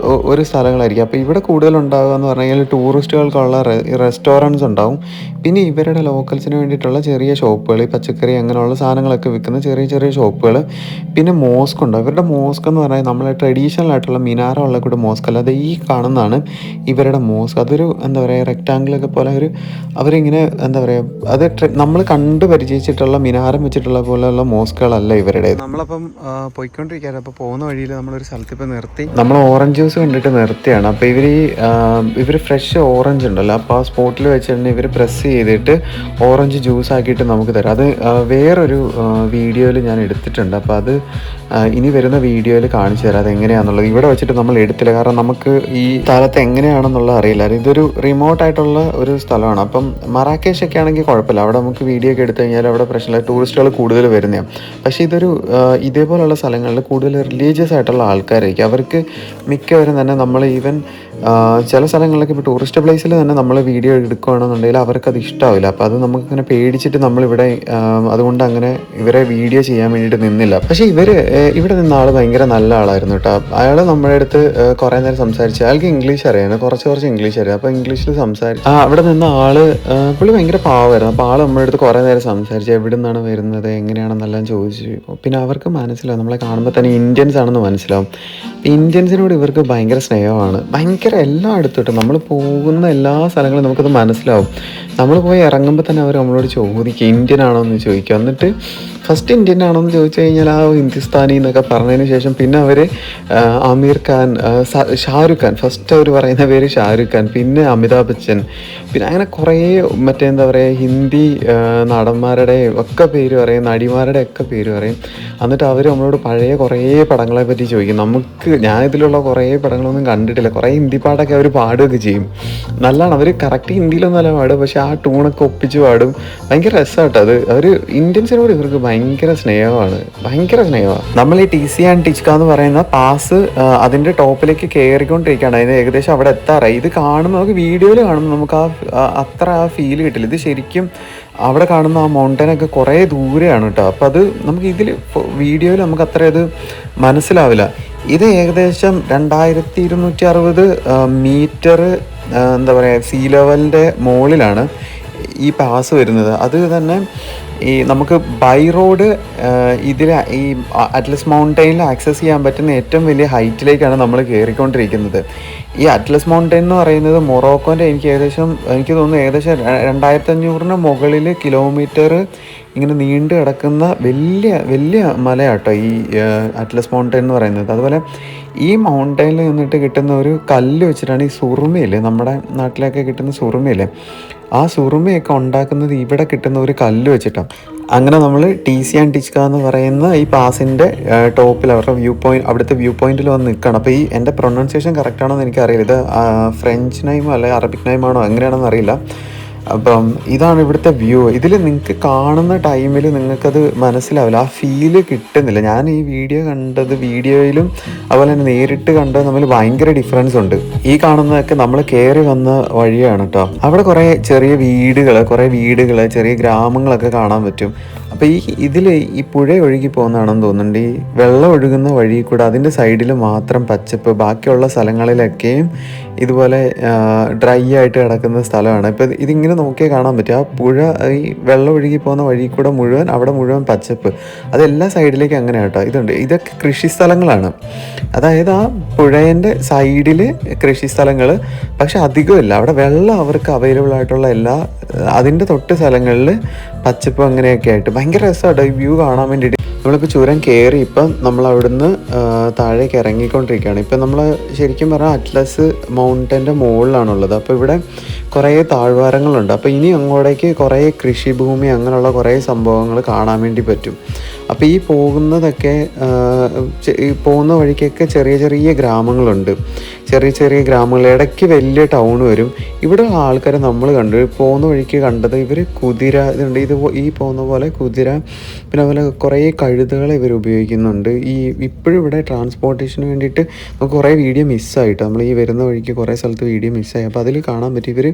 ഒരു സ്ഥലങ്ങളായിരിക്കും. അപ്പോൾ ഇവിടെ കൂടുതലുണ്ടാകുക എന്ന് പറഞ്ഞു കഴിഞ്ഞാൽ ടൂറിസ്റ്റുകൾക്കുള്ള റെസ്റ്റോറൻറ്റ്സ് ഉണ്ടാവും, പിന്നെ ഇവരുടെ ലോക്കൽസിന് വേണ്ടിയിട്ടുള്ള ചെറിയ ഷോപ്പുകൾ, ഈ പച്ചക്കറി അങ്ങനെയുള്ള സാധനങ്ങളൊക്കെ വിൽക്കുന്ന ചെറിയ ചെറിയ ഷോപ്പുകൾ, പിന്നെ മോസ്ക് ഉണ്ടാവും. ഇവരുടെ മോസ്ക് എന്ന് പറഞ്ഞാൽ നമ്മളെ ട്രഡീഷണൽ ആയിട്ടുള്ള മിനാരമുള്ള കൂടെ മോസ്ക് അല്ല, അത് ഈ കാണുന്നതാണ് ഇവരുടെ മോസ്ക്. അതൊരു എന്താ പറയുക റെക്റ്റാങ്കിളൊക്കെ പോലെ ഒരു അവരിങ്ങനെ എന്താ പറയുക അത് നമ്മൾ കണ്ടു പരിചയിച്ചിട്ടുള്ള മിനാരം വെച്ചിട്ടുള്ള പോലെയുള്ള മോസ്കുകളല്ല ഇവരുടെ. നമ്മളപ്പം പോയിക്കൊണ്ടിരിക്കുകയാണ്. അപ്പോൾ പോകുന്ന വഴിയിൽ നമ്മളൊരു സ്ഥലത്ത് ഇപ്പോൾ നിർത്തി, നമ്മൾ ഓറഞ്ച് ജ്യൂസ് കണ്ടിട്ട് നിർത്തിയാണ്. അപ്പോൾ ഇവർ ഫ്രഷ് ഓറഞ്ച് ഉണ്ടല്ലോ, അപ്പോൾ ആ സ്പോട്ടിൽ വെച്ചിട്ട് ഇവർ പ്രസ് ചെയ്തിട്ട് ഓറഞ്ച് ജ്യൂസ് ആക്കിയിട്ട് നമുക്ക് തരാം. അത് വേറൊരു വീഡിയോയിൽ ഞാൻ എടുത്തിട്ടുണ്ട്. അപ്പോൾ അത് ഇനി വരുന്ന വീഡിയോയിൽ കാണിച്ചു തരാം അതെങ്ങനെയാണെന്നുള്ളത്. ഇവിടെ വെച്ചിട്ട് നമ്മൾ എടുത്തില്ല, കാരണം നമുക്ക് ഈ സ്ഥലത്ത് എങ്ങനെയാണെന്നുള്ളത് അറിയില്ല. ഇതൊരു റിമോട്ടായിട്ടുള്ള ഒരു സ്ഥലമാണ്. അപ്പം മറാക്കേഷ് ഒക്കെ ആണെങ്കിൽ കുഴപ്പമില്ല, അവിടെ നമുക്ക് വീഡിയോ ഒക്കെ എടുത്തു കഴിഞ്ഞാൽ അവിടെ പ്രശ്നമില്ല, ടൂറിസ്റ്റുകൾ കൂടുതൽ വരുന്നതാണ്. പക്ഷേ ഇതൊരു ഇതേപോലുള്ള സ്ഥലങ്ങളിൽ കൂടുതൽ റിലീജിയസ് ആയിട്ടുള്ള ആൾക്കാരായിരിക്കും. അവർക്ക് മിക്കവരും തന്നെ നമ്മൾ ഈവൻ ചില സ്ഥലങ്ങളിലൊക്കെ ഇപ്പോൾ ടൂറിസ്റ്റ് പ്ലേസിൽ തന്നെ നമ്മൾ വീഡിയോ എടുക്കുകയാണെന്നുണ്ടെങ്കിൽ അവർക്കത് ഇഷ്ടമാവില്ല. അപ്പോൾ അത് നമുക്കങ്ങനെ പേടിച്ചിട്ട് നമ്മളിവിടെ അതുകൊണ്ട് അങ്ങനെ ഇവരെ വീഡിയോ ചെയ്യാൻ വേണ്ടിയിട്ട് നിന്നില്ല. പക്ഷേ ഇവിടെ നിന്ന ആൾ ഭയങ്കര നല്ല ആളായിരുന്നു കേട്ടോ. അയാൾ നമ്മുടെ അടുത്ത് കുറേ നേരം സംസാരിച്ചു. അയാൾക്ക് ഇംഗ്ലീഷ് അറിയാം, കുറച്ച് ഇംഗ്ലീഷ് അറിയാം. അപ്പോൾ ഇംഗ്ലീഷിൽ സംസാരിച്ചു. അവിടെ നിന്ന ആൾ പുള്ളി ഭയങ്കര പാവമായിരുന്നു. അപ്പോൾ ആൾ നമ്മുടെ അടുത്ത് കുറേ നേരം സംസാരിച്ചു, എവിടെ നിന്നാണ് വരുന്നത് എങ്ങനെയാണെന്നെല്ലാം ചോദിച്ചു. പിന്നെ അവർക്ക് മനസ്സിലാവും, നമ്മളെ കാണുമ്പോൾ തന്നെ ഇന്ത്യൻസ് ആണെന്ന് മനസ്സിലാവും. ഇന്ത്യൻസിനോട് ഇവർക്ക് ഭയങ്കര സ്നേഹമാണ്, ഭയങ്കര എല്ലായിടത്തോട്ടും നമ്മൾ പോകുന്ന എല്ലാ സ്ഥലങ്ങളും നമുക്കത് മനസ്സിലാവും. നമ്മൾ പോയി ഇറങ്ങുമ്പോൾ തന്നെ അവർ നമ്മളോട് ചോദിക്കും ഇന്ത്യൻ ആണോ എന്ന് ചോദിക്കും. എന്നിട്ട് ഫസ്റ്റ് ഇന്ത്യൻ ആണോ എന്ന് ചോദിച്ചു കഴിഞ്ഞാൽ ആ ഹിന്ദുസ്ഥാനി എന്നൊക്കെ പറഞ്ഞതിന് ശേഷം പിന്നെ അവർ ആമിർ ഖാൻ, ഷാരൂഖ് ഖാൻ, ഫസ്റ്റ് അവർ പറയുന്ന പേര് ഷാരൂഖ് ഖാൻ, പിന്നെ അമിതാഭ് ബച്ചൻ, പിന്നെ അങ്ങനെ കുറേ എന്താ പറയുക ഹിന്ദി നടന്മാരുടെ ഒക്കെ പേര് പറയും, നടിമാരുടെ ഒക്കെ പേര് പറയും. എന്നിട്ട് അവർ നമ്മളോട് പഴയ കുറേ പടങ്ങളെ പറ്റി ചോദിക്കും. ഞാൻ ഇതിലുള്ള കുറേ പടങ്ങളൊന്നും കണ്ടിട്ടില്ല, കുറേ ഹിന്ദി പാട്ടൊക്കെ അവർ പാടുകയൊക്കെ ചെയ്യും. നല്ലതാണ്, അവർ കറക്റ്റ് ഹിന്ദിയിലൊന്നല്ല പാടും, പക്ഷെ ആ ടൂണൊക്കെ ഒപ്പിച്ച് പാടും. ഭയങ്കര രസമാട്ടോ അത്. അവർ ഇന്ത്യൻസിനോട് ഇവർക്ക് ഭയങ്കര സ്നേഹമാണ്. നമ്മൾ ഈ ടിസി ആൻഡ് ടിസ്ക എന്ന് പറയുന്ന പാസ് അതിൻ്റെ ടോപ്പിലേക്ക് കയറിക്കൊണ്ടിരിക്കുകയാണ്. അതിന് ഏകദേശം അവിടെ എത്താറായി. ഇത് കാണുമ്പോൾ നമുക്ക് വീഡിയോയിൽ കാണുമ്പോൾ നമുക്ക് അത്ര ആ ഫീൽ കിട്ടില്ല. ഇത് ശരിക്കും അവിടെ കാണുന്ന ആ മൗണ്ടനൊക്കെ കുറേ ദൂരെയാണ് കേട്ടോ. അപ്പോൾ അത് നമുക്ക് ഇതിൽ വീഡിയോയിൽ നമുക്ക് അത്ര അത് മനസ്സിലാവില്ല. ഇത് ഏകദേശം 2260 മീറ്റർ എന്താ പറയുക സീ ലെവലിൻ്റെ മുകളിലാണ് ഈ പാസ് വരുന്നത്. അത് തന്നെ ഈ നമുക്ക് ബൈ റോഡ് ഇതിൽ ഈ അറ്റ്ലസ് മൗണ്ടൈനിൽ ആക്സസ് ചെയ്യാൻ പറ്റുന്ന ഏറ്റവും വലിയ ഹൈറ്റിലേക്കാണ് നമ്മൾ കയറിക്കൊണ്ടിരിക്കുന്നത്. ഈ അറ്റ്ലസ് മൗണ്ടൈൻ എന്ന് പറയുന്നത് മൊറോക്കോൻ്റെ എനിക്ക് തോന്നുന്നു ഏകദേശം 2500 മുകളിൽ കിലോമീറ്റർ ഇങ്ങനെ നീണ്ടു കിടക്കുന്ന വലിയ മലയാട്ടോ ഈ അറ്റ്ലസ് മൗണ്ടൈൻ എന്ന് പറയുന്നത്. അതുപോലെ ഈ മൗണ്ടൈനിൽ നിന്നിട്ട് കിട്ടുന്ന ഒരു കല്ല് വെച്ചിട്ടാണ് ഈ സുറുമയില്ലേ, നമ്മുടെ നാട്ടിലൊക്കെ കിട്ടുന്ന സുറുമയില്ലേ, ആ സുറുമയൊക്കെ ഉണ്ടാക്കുന്നത് ഇവിടെ കിട്ടുന്ന ഒരു കല്ല് വെച്ചിട്ടാണ്. അങ്ങനെ നമ്മൾ ടിസി ആൻഡ് ടിസ്ക എന്ന് പറയുന്ന ഈ പാസിൻ്റെ ടോപ്പിൽ അവരുടെ അവിടുത്തെ വ്യൂ പോയിന്റിൽ വന്ന് നിൽക്കുകയാണ്. അപ്പോൾ എൻ്റെ പ്രൊനൗൺസിയേഷൻ കറക്റ്റാണോ എന്ന് എനിക്കറിയില്ല. ഇത് ഫ്രഞ്ച് നൈമോ അല്ലെങ്കിൽ അറബിക് നൈമാണോ എങ്ങനെയാണെന്ന് അറിയില്ല. അപ്പം ഇതാണ് ഇവിടുത്തെ വ്യൂ. ഇതിൽ നിങ്ങൾക്ക് കാണുന്ന ടൈമിൽ നിങ്ങൾക്കത് മനസ്സിലാവില്ല, ആ ഫീല് കിട്ടുന്നില്ല. ഞാൻ ഈ വീഡിയോയിലും അതുപോലെ തന്നെ നേരിട്ട് കണ്ടത് തമ്മിൽ ഭയങ്കര ഡിഫറൻസ് ഉണ്ട്. ഈ കാണുന്നതൊക്കെ നമ്മൾ കയറി വന്ന വഴിയാണ് കേട്ടോ. അവിടെ കുറേ ചെറിയ വീടുകൾ ചെറിയ ഗ്രാമങ്ങളൊക്കെ കാണാൻ പറ്റും. അപ്പോൾ ഇതിൽ ഈ പുഴ ഒഴുകി പോകുന്നതാണെന്ന് തോന്നുന്നുണ്ട്. ഈ വെള്ളം ഒഴുകുന്ന വഴി കൂടെ അതിൻ്റെ സൈഡിൽ മാത്രം പച്ചപ്പ്, ബാക്കിയുള്ള സ്ഥലങ്ങളിലൊക്കെയും ഇതുപോലെ ഡ്രൈ ആയിട്ട് കിടക്കുന്ന സ്ഥലമാണ്. ഇപ്പോൾ ഇതിങ്ങനെ നോക്കിയാൽ കാണാൻ പറ്റും. ആ പുഴ ഈ വെള്ളം ഒഴുകി പോകുന്ന വഴി കൂടെ അവിടെ മുഴുവൻ പച്ചപ്പ്, അതെല്ലാ സൈഡിലേക്കും അങ്ങനെ കേട്ടോ. ഇതൊക്കെ കൃഷി സ്ഥലങ്ങളാണ്. അതായത് ആ പുഴേൻ്റെ സൈഡിൽ കൃഷി സ്ഥലങ്ങൾ, പക്ഷെ അധികമില്ല. അവിടെ വെള്ളം അവർക്ക് അവൈലബിൾ ആയിട്ടുള്ള അതിൻ്റെ തൊട്ട് സ്ഥലങ്ങളിൽ പച്ചപ്പ് അങ്ങനെയൊക്കെ ആയിട്ട് ഭയങ്കര രസമാട്ടോ ഈ വ്യൂ കാണാൻ വേണ്ടിയിട്ട്. നമ്മളിപ്പോൾ ചുരം കയറി ഇപ്പം നമ്മൾ അവിടുന്ന് താഴേക്ക് ഇറങ്ങിക്കൊണ്ടിരിക്കുകയാണ്. ഇപ്പം നമ്മൾ ശരിക്കും പറഞ്ഞാൽ അറ്റ്ലസ് മൗണ്ടൻ്റെ മുകളിലാണുള്ളത്. അപ്പോൾ ഇവിടെ കുറേ താഴ്വാരങ്ങളുണ്ട്. അപ്പോൾ ഇനി അങ്ങോട്ടേക്ക് കുറേ കൃഷിഭൂമി അങ്ങനെയുള്ള കുറേ സംഭവങ്ങൾ കാണാൻ വേണ്ടി പറ്റും. അപ്പോൾ ഈ പോകുന്ന വഴിക്കൊക്കെ ചെറിയ ഗ്രാമങ്ങളുണ്ട്. ചെറിയ ചെറിയ ഗ്രാമങ്ങൾ, ഇടയ്ക്ക് വലിയ ടൗൺ വരും. ഇവിടെ ആൾക്കാരെ നമ്മൾ കണ്ടു പോകുന്ന വഴിക്ക് കണ്ടത് ഇവർ കുതിര ഇതുണ്ട്, ഈ പോകുന്ന പോലെ കുതിര, പിന്നെ അതുപോലെ കുറേ കഴുതകൾ ഇവർ ഉപയോഗിക്കുന്നുണ്ട്. ഇപ്പോഴും ഇവിടെ ട്രാൻസ്പോർട്ടേഷന് വേണ്ടിയിട്ട് നമുക്ക് കുറേ വീഡിയോ മിസ്സായിട്ട്, നമ്മൾ ഈ വരുന്ന വഴിക്ക് കുറേ സ്ഥലത്ത് വീഡിയോ മിസ്സായി. അപ്പോൾ അതിൽ കാണാൻ പറ്റും ഇവർ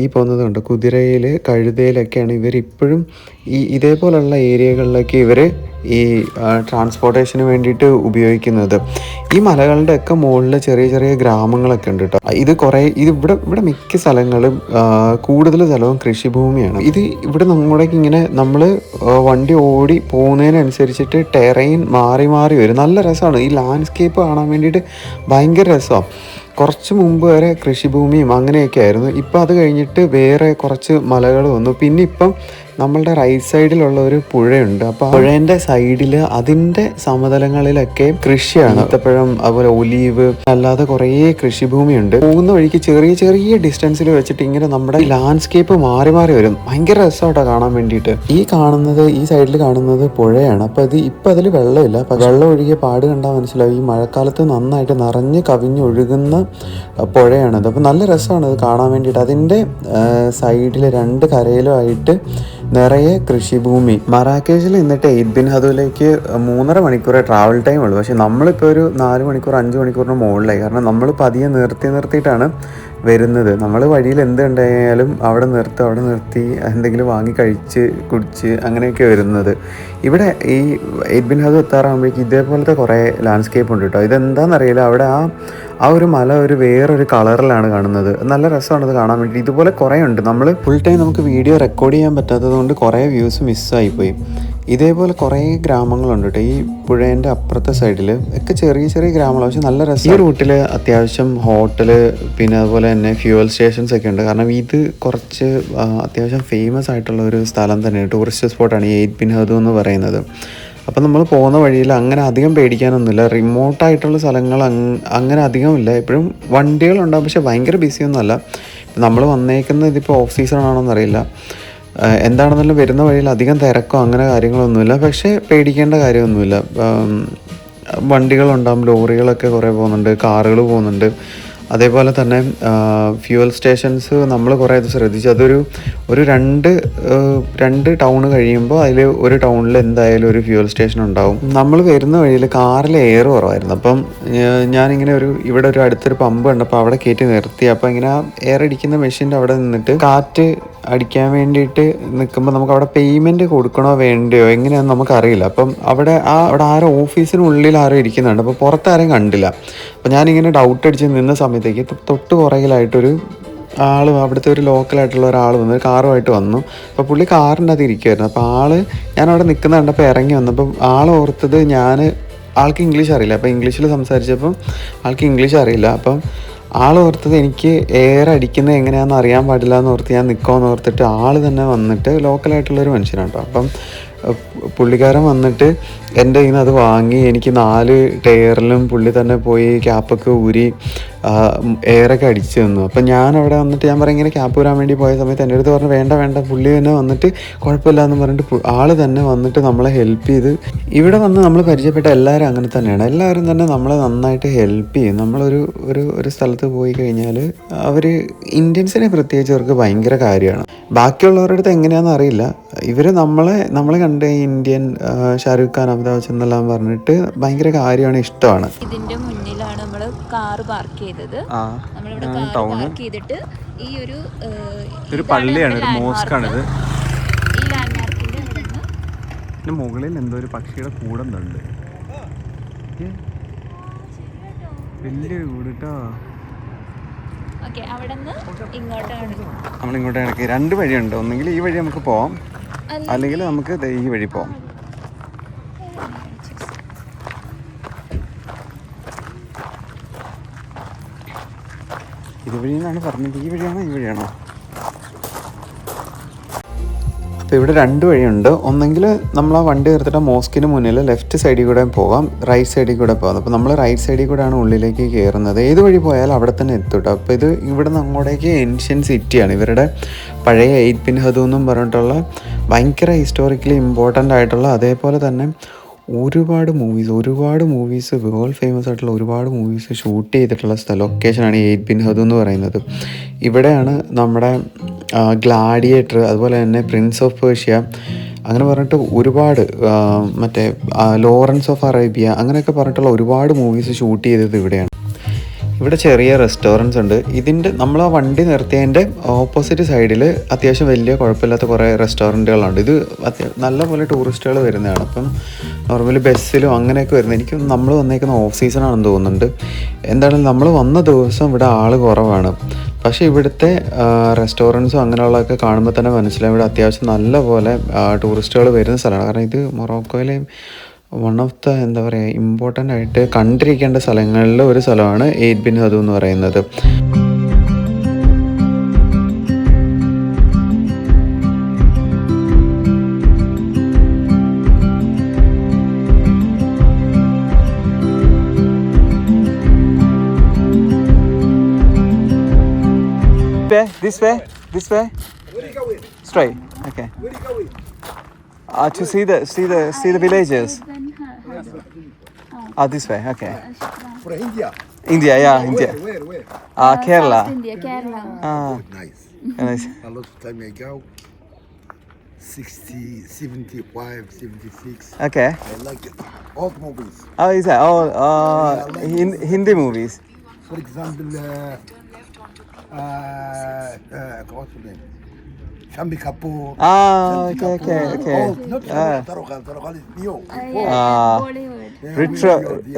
ഈ പോകുന്നത് കണ്ടോ, കുതിരയിൽ കഴുതയിലൊക്കെയാണ് ഇവർ ഇപ്പോഴും ഇതേപോലുള്ള ഏരിയകളിലൊക്കെ ഇവർ ഈ ട്രാൻസ്പോർട്ടേഷന് വേണ്ടിയിട്ട് ഉപയോഗിക്കുന്നത്. ഈ മലകളുടെ ഒക്കെ മുകളിൽ ചെറിയ ചെറിയ ഗ്രാമങ്ങളൊക്കെ ഉണ്ട് കേട്ടോ. ഇവിടെ മിക്ക സ്ഥലങ്ങളും കൂടുതൽ സ്ഥലവും കൃഷിഭൂമിയാണ്. ഇവിടെ നമ്മടേക്ക് ഇങ്ങനെ നമ്മൾ വണ്ടി ഓടി പോകുന്നതിനനുസരിച്ചിട്ട് ടെറൈൻ മാറി മാറി വരും. നല്ല രസമാണ് ഈ ലാൻഡ്സ്കേപ്പ് കാണാൻ വേണ്ടിയിട്ട്, ഭയങ്കര രസമാണ്. കുറച്ച് മുമ്പ് വരെ കൃഷിഭൂമിയും അങ്ങനെയൊക്കെ ആയിരുന്നു. ഇപ്പം അത് കഴിഞ്ഞിട്ട് വേറെ കുറച്ച് മലകൾ വന്നു. പിന്നെ ഇപ്പം നമ്മളുടെ റൈറ്റ് സൈഡിലുള്ള ഒരു പുഴയുണ്ട്. അപ്പോൾ പുഴേൻ്റെ സൈഡിൽ അതിൻ്റെ സമതലങ്ങളിലൊക്കെ കൃഷിയാണ്. ഈത്തപ്പഴം, അതുപോലെ ഒലീവ്, അല്ലാതെ കുറേ കൃഷിഭൂമിയുണ്ട്. പോകുന്ന വഴിക്ക് ചെറിയ ചെറിയ ഡിസ്റ്റൻസിൽ വെച്ചിട്ട് ഇങ്ങനെ നമ്മുടെ ലാൻഡ്സ്കേപ്പ് മാറി മാറി വരും. ഭയങ്കര രസമായിട്ടാണ് കാണാൻ വേണ്ടിയിട്ട്. ഈ സൈഡിൽ കാണുന്നത് പുഴയാണ്. അപ്പോൾ ഇപ്പം അതിൽ വെള്ളമില്ല. അപ്പം വെള്ളം ഒഴുകിയ പാട് കണ്ടാൽ മനസ്സിലാവും. ഈ മഴക്കാലത്ത് നന്നായിട്ട് നിറഞ്ഞ് കവിഞ്ഞൊഴുകുന്ന പുഴയാണത്. അപ്പോൾ നല്ല രസമാണ് ഇത് കാണാൻ വേണ്ടിയിട്ട്. അതിൻ്റെ സൈഡിൽ രണ്ട് കരയിലുമായിട്ട് നിറയെ കൃഷിഭൂമി. മറാക്കേഷിൽ നിന്നിട്ട് 8 ബിൻ ഹദുവിലേക്ക് 3.5 മണിക്കൂറേ ട്രാവൽ ടൈം ഉള്ളൂ. പക്ഷെ നമ്മളിപ്പോൾ ഒരു 4 മണിക്കൂർ 5 മണിക്കൂറിന് മുകളിലായി. കാരണം നമ്മൾ പതിയെ നിർത്തിയിട്ടാണ് വരുന്നത്. നമ്മൾ വഴിയിൽ എന്തുണ്ടായാലും അവിടെ നിർത്തി എന്തെങ്കിലും വാങ്ങി കഴിച്ച് കുടിച്ച് അങ്ങനെയൊക്കെ വരുന്നത്. ഇവിടെ ഈ 8 ബിൻ ഹദു എത്താറാകുമ്പോഴേക്കും ഇതേപോലത്തെ കുറേ ലാൻഡ്സ്കേപ്പ് ഉണ്ട് കേട്ടോ. ഇതെന്താണെന്നറിയില്ല, അവിടെ ആ ഒരു മല വേറൊരു കളറിലാണ് കാണുന്നത്. നല്ല രസമാണത് കാണാൻ വേണ്ടി. ഇതുപോലെ കുറേ ഉണ്ട്. നമ്മൾ ഫുൾ ടൈം നമുക്ക് വീഡിയോ റെക്കോർഡ് ചെയ്യാൻ പറ്റാത്തത് കൊണ്ട് കുറേ വ്യൂസ് മിസ്സായിപ്പോയി. ഇതേപോലെ കുറേ ഗ്രാമങ്ങളുണ്ട് കേട്ടോ. ഈ പുഴേൻ്റെ അപ്പുറത്തെ സൈഡിൽ ഒക്കെ ചെറിയ ചെറിയ ഗ്രാമങ്ങളാണ്. പക്ഷെ നല്ല രസം. ഈ റൂട്ടിൽ അത്യാവശ്യം ഹോട്ടല്, പിന്നെ അതുപോലെ തന്നെ ഫ്യൂവൽ സ്റ്റേഷൻസ് ഒക്കെ ഉണ്ട്. കാരണം ഇത് കുറച്ച് അത്യാവശ്യം ഫേമസ് ആയിട്ടുള്ള ഒരു സ്ഥലം തന്നെയാണ്, ടൂറിസ്റ്റ് സ്പോട്ടാണ് ഈ 8 ബിൻ ഹദു എന്ന് പറയുന്നത്. അപ്പം നമ്മൾ പോകുന്ന വഴിയിൽ അങ്ങനെ അധികം പേടിക്കാനൊന്നുമില്ല. റിമോട്ടായിട്ടുള്ള സ്ഥലങ്ങൾ അങ്ങനെ അധികമില്ല. എപ്പോഴും വണ്ടികളുണ്ടാകും, പക്ഷെ ഭയങ്കര ബിസിയൊന്നുമല്ല. നമ്മൾ വന്നേക്കുന്നത് ഇതിപ്പോൾ ഓഫ് സീസൺ ആണോയെന്നറിയില്ല. എന്താണെന്നാലും വരുന്ന വഴിയിൽ അധികം തിരക്കോ അങ്ങനെ കാര്യങ്ങളൊന്നുമില്ല. പക്ഷേ പേടിക്കേണ്ട കാര്യമൊന്നുമില്ല. വണ്ടികളുണ്ടാകും, ലോറികളൊക്കെ കുറേ പോകുന്നുണ്ട്, കാറുകൾ പോകുന്നുണ്ട്. അതേപോലെ തന്നെ ഫ്യൂവൽ സ്റ്റേഷൻസ് നമ്മൾ കുറേ ഇത് ശ്രദ്ധിച്ചു. അതൊരു രണ്ട് ടൗൺ കഴിയുമ്പോൾ അതിൽ ഒരു ടൗണിൽ എന്തായാലും ഒരു ഫ്യൂവൽ സ്റ്റേഷൻ ഉണ്ടാവും. നമ്മൾ വരുന്ന വഴിയിൽ കാറിൽ എയർ കുറവായിരുന്നു. അപ്പം ഞാനിങ്ങനെ ഇവിടെ ഒരു അടുത്തൊരു പമ്പ് കണ്ടപ്പോൾ അവിടെ കയറ്റി നിർത്തി. അപ്പോൾ ഇങ്ങനെ എയർ അടിക്കുന്ന മെഷീൻ്റെ അവിടെ നിന്നിട്ട് കാറ്റ് അടിക്കാൻ വേണ്ടിയിട്ട് നിൽക്കുമ്പോൾ നമുക്ക് അവിടെ പേയ്മെൻറ്റ് കൊടുക്കണോ വേണ്ടയോ എങ്ങനെയാണെന്ന് നമുക്കറിയില്ല. അപ്പം അവിടെ ആരോ ഓഫീസിനുള്ളിൽ ആരോ ഇരിക്കുന്നുണ്ട്. അപ്പോൾ പുറത്താരും കണ്ടില്ല. അപ്പോൾ ഞാനിങ്ങനെ ഡൗട്ട് അടിച്ച് നിന്ന സമയത്തേക്ക് തൊട്ട് പുറകിലായിട്ടൊരു ആൾ, അവിടുത്തെ ഒരു ലോക്കലായിട്ടുള്ള ഒരാൾ വന്ന് കാറുമായിട്ട് വന്നു. അപ്പോൾ പുള്ളി കാറിൻ്റെ അത് ഇരിക്കുമായിരുന്നു. അപ്പോൾ ഞാനവിടെ നിൽക്കുന്ന കണ്ടപ്പോൾ ഇറങ്ങി വന്നപ്പോൾ ഓർത്തത് ആൾക്ക് ഇംഗ്ലീഷ് അറിയില്ല. അപ്പോൾ ഇംഗ്ലീഷിൽ സംസാരിച്ചപ്പം ആൾക്ക് ഇംഗ്ലീഷ് അറിയില്ല. അപ്പം ഓർത്തത് എനിക്ക് എയർ അടിക്കുന്നത് എങ്ങനെയാണെന്ന് അറിയാൻ പാടില്ല എന്ന് ഓർത്ത് ഞാൻ നിൽക്കുമെന്ന് ഓർത്തിട്ട് തന്നെ വന്നിട്ട് ലോക്കലായിട്ടുള്ളൊരു മനുഷ്യനാണ് കേട്ടോ. അപ്പം പുള്ളിക്കാരൻ വന്നിട്ട് എൻ്റെ കയ്യിൽ നിന്ന് അത് വാങ്ങി എനിക്ക് 4 ടയറിലും പുള്ളി തന്നെ പോയി ക്യാപ്പൊക്കെ ഊരി എയറൊക്കെ അടിച്ചു തന്നു. അപ്പം ഞാനവിടെ വന്നിട്ട് ഞാൻ ഇങ്ങനെ ക്യാപ്പ് ഊരാൻ വേണ്ടി പോയ സമയത്ത് എൻ്റെ അടുത്ത് പറഞ്ഞു വേണ്ട പുള്ളി തന്നെ വന്നിട്ട് കുഴപ്പമില്ല എന്ന് പറഞ്ഞിട്ട് തന്നെ വന്നിട്ട് നമ്മളെ ഹെൽപ്പ് ചെയ്ത്. ഇവിടെ വന്ന് നമ്മൾ പരിചയപ്പെട്ട എല്ലാവരും അങ്ങനെ തന്നെയാണ്. എല്ലാവരും തന്നെ നമ്മളെ നന്നായിട്ട് ഹെൽപ്പ് ചെയ്യും. നമ്മളൊരു സ്ഥലത്ത് പോയി കഴിഞ്ഞാൽ അവർ ഇന്ത്യൻസിനെ പ്രത്യേകിച്ച് അവർക്ക് ഭയങ്കര കാര്യമാണ്. ബാക്കിയുള്ളവരുടെ അടുത്ത് എങ്ങനെയാണെന്ന് അറിയില്ല. ഇവർ നമ്മളെ കണ്ട് ഇന്ത്യൻ ഷാരൂഖ് ഖാൻ, അമിതാഭ് ബച്ചൻ എന്നെല്ലാം പറഞ്ഞിട്ട് ഭയങ്കര കാര്യമാണ്, ഇഷ്ടമാണ്. ഇതിന്റെ മുന്നിലാണ് നമ്മൾ കാർ പാർക്ക് ചെയ്തത്. നമ്മളിവിടെ കാർ പാർക്ക് ചെയ്തിട്ട് ഈ ഒരു പള്ളിയാണ്, ഒരു മോസ്കാണിത്. ഈ ലാൻഡ്മാർക്കിന്റെ മുകളിൽ എന്തോ ഒരു പക്ഷിയുടെ കൂടെന്നുണ്ട്, വലിയൊരു കൂട് കേട്ടോ. നമ്മളിങ്ങോട്ട് ഇടയ്ക്ക് 2 വഴിയുണ്ട്. ഒന്നെങ്കിൽ ഈ വഴി നമുക്ക് പോവാം, അല്ലെങ്കിൽ നമുക്ക് ഈ വഴി പോവാം. ഇതുവഴി എന്നാണ് പറഞ്ഞത്. ഈ വഴിയാണോ? അപ്പോൾ ഇവിടെ 2 വഴിയുണ്ട്. ഒന്നെങ്കിൽ നമ്മൾ ആ വണ്ടി നിർത്തിയിട്ട് മോസ്കിന് മുന്നിൽ ലെഫ്റ്റ് സൈഡിൽ കൂടെ പോകാം, റൈറ്റ് സൈഡിൽ കൂടെ പോകാം. അപ്പോൾ നമ്മൾ റൈറ്റ് സൈഡിൽ കൂടെയാണ് ഉള്ളിലേക്ക് കയറുന്നത്. ഏത് വഴി പോയാലും അവിടെ തന്നെ എത്തും കേട്ടോ. അപ്പോൾ ഇവിടെ നിന്ന് അങ്ങോട്ടേക്ക് ഏൻഷ്യൻ സിറ്റിയാണ്. ഇവരുടെ പഴയ 8 ബിൻ ഹദു എന്നും പറഞ്ഞിട്ടുള്ള ഭയങ്കര ഹിസ്റ്റോറിക്കലി ഇമ്പോർട്ടൻ്റ് ആയിട്ടുള്ള, അതേപോലെ തന്നെ ഒരുപാട് മൂവീസ് വേൾഡ് ഫേമസ് ആയിട്ടുള്ള ഒരുപാട് മൂവീസ് ഷൂട്ട് ചെയ്തിട്ടുള്ള ലൊക്കേഷനാണ് 8 ബിൻ ഹദു എന്ന് പറയുന്നത്. ഇവിടെയാണ് നമ്മുടെ ഗ്ലാഡിയേറ്റർ, അതുപോലെ തന്നെ പ്രിൻസ് ഓഫ് പേർഷ്യ, അങ്ങനെ പറഞ്ഞിട്ട് ഒരുപാട് മറ്റേ ലോറൻസ് ഓഫ് അറേബ്യ, അങ്ങനെയൊക്കെ പറഞ്ഞിട്ടുള്ള ഒരുപാട് മൂവീസ് ഷൂട്ട് ചെയ്തത് ഇവിടെയാണ്. ഇവിടെ ചെറിയ റെസ്റ്റോറൻറ്റ്സ് ഉണ്ട്. ഇതിൻ്റെ നമ്മൾ ആ വണ്ടി നിർത്തിയതിൻ്റെ ഓപ്പോസിറ്റ് സൈഡിൽ അത്യാവശ്യം വലിയ കുഴപ്പമില്ലാത്ത കുറേ റെസ്റ്റോറൻറ്റുകളുണ്ട്. ഇത് നല്ലപോലെ ടൂറിസ്റ്റുകൾ വരുന്നതാണ്. അപ്പം നോർമലി ബസ്സിലും അങ്ങനെയൊക്കെ വരുന്നത്. എനിക്ക് നമ്മൾ വന്നേക്കുന്ന ഓഫ് സീസണാണെന്ന് തോന്നുന്നുണ്ട്. എന്താണെങ്കിലും നമ്മൾ വന്ന ദിവസം ഇവിടെ ആൾ കുറവാണ്. പക്ഷേ ഇവിടുത്തെ റെസ്റ്റോറൻറ്റ്സും അങ്ങനെയുള്ളതൊക്കെ കാണുമ്പോൾ തന്നെ മനസ്സിലാവും ഇവിടെ അത്യാവശ്യം നല്ലപോലെ ടൂറിസ്റ്റുകൾ വരുന്ന സ്ഥലമാണ്. കാരണം ഇത് മൊറോക്കോയിലെയും വൺ ഓഫ് ദ എന്താ പറയുക ഇമ്പോർട്ടൻ്റ് ആയിട്ട് കണ്ടിരിക്കേണ്ട സ്ഥലങ്ങളിൽ ഒരു സ്ഥലമാണ് 8 ബിൻ ഹദു എന്ന് പറയുന്നത്. This way? Where are you going? Straight. Okay. Where are you going? To see the villages. This way. Okay. For India. India, yeah, India. Where? Kerala. India, Kerala. Nice. Nice. A lot of time ago. 60, 75, 76. Okay. I like it. Old movies. Oh, is that all? Hindi movies. For example, what's her name? Shambi Kapoor. Okay. Old, not Tarokhal. Tarokhal is new. Bollywood.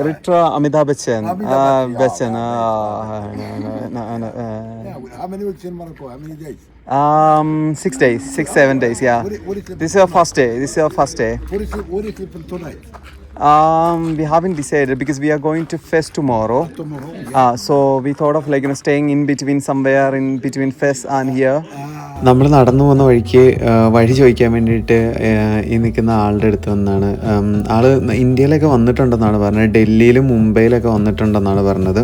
Ritra Amitabh Bachchan. Amitabh Bachchan, Bachchan. No. Yeah, how many weeks in Morocco? How many days? 6 days, 7 days. Yeah. What is it? This is our first day. What is it tonight? We haven't decided because we are going to Fes tomorrow. Tomorrow. So we thought of staying in between somewhere in between Fes and here. നമ്മൾ നടന്നു പോകുന്ന വഴിക്ക് വഴി ചോദിക്കാൻ വേണ്ടിയിട്ട് ഈ നിൽക്കുന്ന ആളുടെ അടുത്ത് വന്നാണ്. ആള് ഇന്ത്യയിലൊക്കെ വന്നിട്ടുണ്ടെന്നാണ് പറഞ്ഞത്. ഡൽഹിയിലും മുംബൈയിലൊക്കെ വന്നിട്ടുണ്ടെന്നാണ് പറഞ്ഞത്.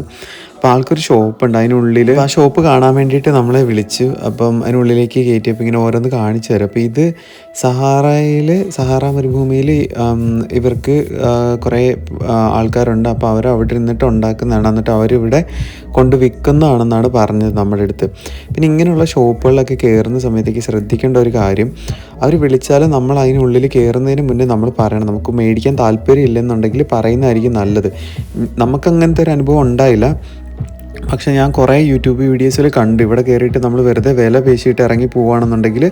അപ്പോൾ ആൾക്കൊരു ഷോപ്പുണ്ട്, അതിനുള്ളിൽ ആ ഷോപ്പ് കാണാൻ വേണ്ടിയിട്ട് നമ്മളെ വിളിച്ചു. അപ്പം അതിനുള്ളിലേക്ക് കയറ്റിയപ്പോൾ ഇങ്ങനെ ഓരോന്ന് കാണിച്ചു തരാം. അപ്പോൾ ഇത് സഹാറ മരുഭൂമിയിൽ ഇവർക്ക് കുറേ ആൾക്കാരുണ്ട്. അപ്പോൾ അവർ അവിടെ ഇരുന്നിട്ട് ഉണ്ടാക്കുന്നതാണ്, എന്നിട്ട് അവരിവിടെ കൊണ്ട് വിൽക്കുന്നതാണെന്നാണ് പറഞ്ഞത് നമ്മുടെ അടുത്ത്. പിന്നെ ഇങ്ങനെയുള്ള ഷോപ്പുകളിലൊക്കെ കയറുന്ന സമയത്തേക്ക് ശ്രദ്ധിക്കേണ്ട ഒരു കാര്യം, അവർ വിളിച്ചാൽ നമ്മൾ അതിനുള്ളിൽ കയറുന്നതിന് മുന്നേ നമ്മൾ പറയണം. നമുക്ക് മേടിക്കാൻ താല്പര്യം ഇല്ലെന്നുണ്ടെങ്കിൽ പറയുന്നതായിരിക്കും നല്ലത്. നമുക്കങ്ങനത്തെ ഒരു അനുഭവം ഉണ്ടായില്ല. പക്ഷെ ഞാൻ കുറേ യൂട്യൂബ് വീഡിയോസിൽ കണ്ടു ഇവിടെ കയറിയിട്ട് നമ്മൾ വെറുതെ വില പേശിയിട്ട് ഇറങ്ങി പോവുകയാണെന്നുണ്ടെങ്കിൽ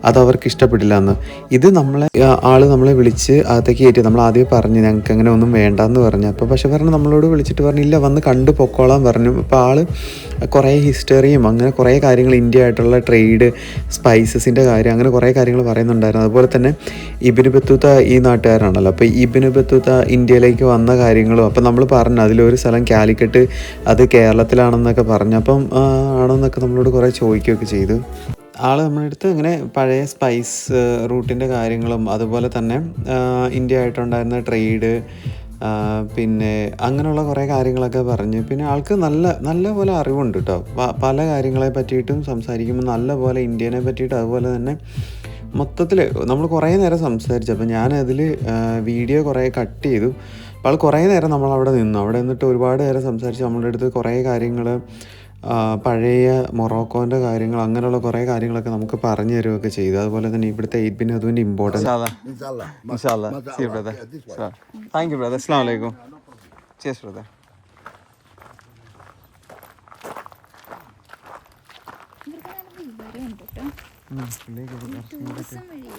അത് അവർക്ക് ഇഷ്ടപ്പെടില്ല എന്ന്. ഇത് നമ്മളെ വിളിച്ച് അകത്തേക്ക് കയറ്റി. നമ്മൾ ആദ്യം പറഞ്ഞു ഞങ്ങൾക്ക് അങ്ങനെ ഒന്നും വേണ്ടെന്ന് പറഞ്ഞു. അപ്പോൾ പക്ഷെ നമ്മളോട് വിളിച്ചിട്ട് പറഞ്ഞില്ല, വന്ന് കണ്ടു പൊക്കോളാൻ പറഞ്ഞു. അപ്പോൾ ആൾ കുറേ ഹിസ്റ്ററിയും അങ്ങനെ കുറേ കാര്യങ്ങൾ, ഇന്ത്യ ആയിട്ടുള്ള ട്രേഡ്, സ്പൈസസിൻ്റെ കാര്യം, അങ്ങനെ കുറേ കാര്യങ്ങൾ പറയുന്നുണ്ടായിരുന്നു. അതുപോലെ തന്നെ ഇബ്നു ബത്തൂത്ത ഈ നാട്ടുകാരാണല്ലോ. അപ്പോൾ ഇബ്നു ബത്തൂത്ത ഇന്ത്യയിലേക്ക് വന്ന കാര്യങ്ങളും അപ്പോൾ നമ്മൾ പറഞ്ഞു. അതിലൊരു സ്ഥലം കാലിക്കറ്റ്, അത് കേരളത്തിലാണെന്നൊക്കെ പറഞ്ഞു. അപ്പം ആണെന്നൊക്കെ നമ്മളോട് കുറേ ചോദിക്കുകയൊക്കെ ചെയ്തു. ആൾ നമ്മുടെ അടുത്ത് ഇങ്ങനെ പഴയ സ്പൈസ് റൂട്ടിൻ്റെ കാര്യങ്ങളും അതുപോലെ തന്നെ ഇന്ത്യ ആയിട്ടുണ്ടായിരുന്ന ട്രേഡ്, പിന്നെ അങ്ങനെയുള്ള കുറേ കാര്യങ്ങളൊക്കെ പറഞ്ഞു. പിന്നെ ആൾക്ക് നല്ല പോലെ അറിവുണ്ട് കേട്ടോ. പല കാര്യങ്ങളെ പറ്റിയിട്ടും സംസാരിക്കുമ്പോൾ നല്ല പോലെ ഇന്ത്യനെ പറ്റിയിട്ട് അതുപോലെ തന്നെ മൊത്തത്തിൽ നമ്മൾ കുറേ നേരം സംസാരിച്ചു. അപ്പോൾ ഞാനതിൽ വീഡിയോ കുറേ കട്ട് ചെയ്തു. അപ്പോൾ ആൾ കുറേ നേരം നമ്മളവിടെ നിന്നു. അവിടെ നിന്നിട്ട് ഒരുപാട് നേരം സംസാരിച്ച് നമ്മളുടെ അടുത്ത് കുറേ കാര്യങ്ങൾ, പഴയ മൊറോക്കോൻ്റെ കാര്യങ്ങൾ, അങ്ങനെയുള്ള കുറേ കാര്യങ്ങളൊക്കെ നമുക്ക് പറഞ്ഞു തരുകയൊക്കെ ചെയ്തു. അതുപോലെ തന്നെ ഇവിടുത്തെ 8 ബിൻ ഹദുവിൻ്റെ importance. Inshallah. See you, brother. Thank you, brother. Assalamu alaikum. Cheers, brother. ഇവർക്ക് നല്ല വിവരമുണ്ട് കേട്ടോ. ടൂറിസം വഴി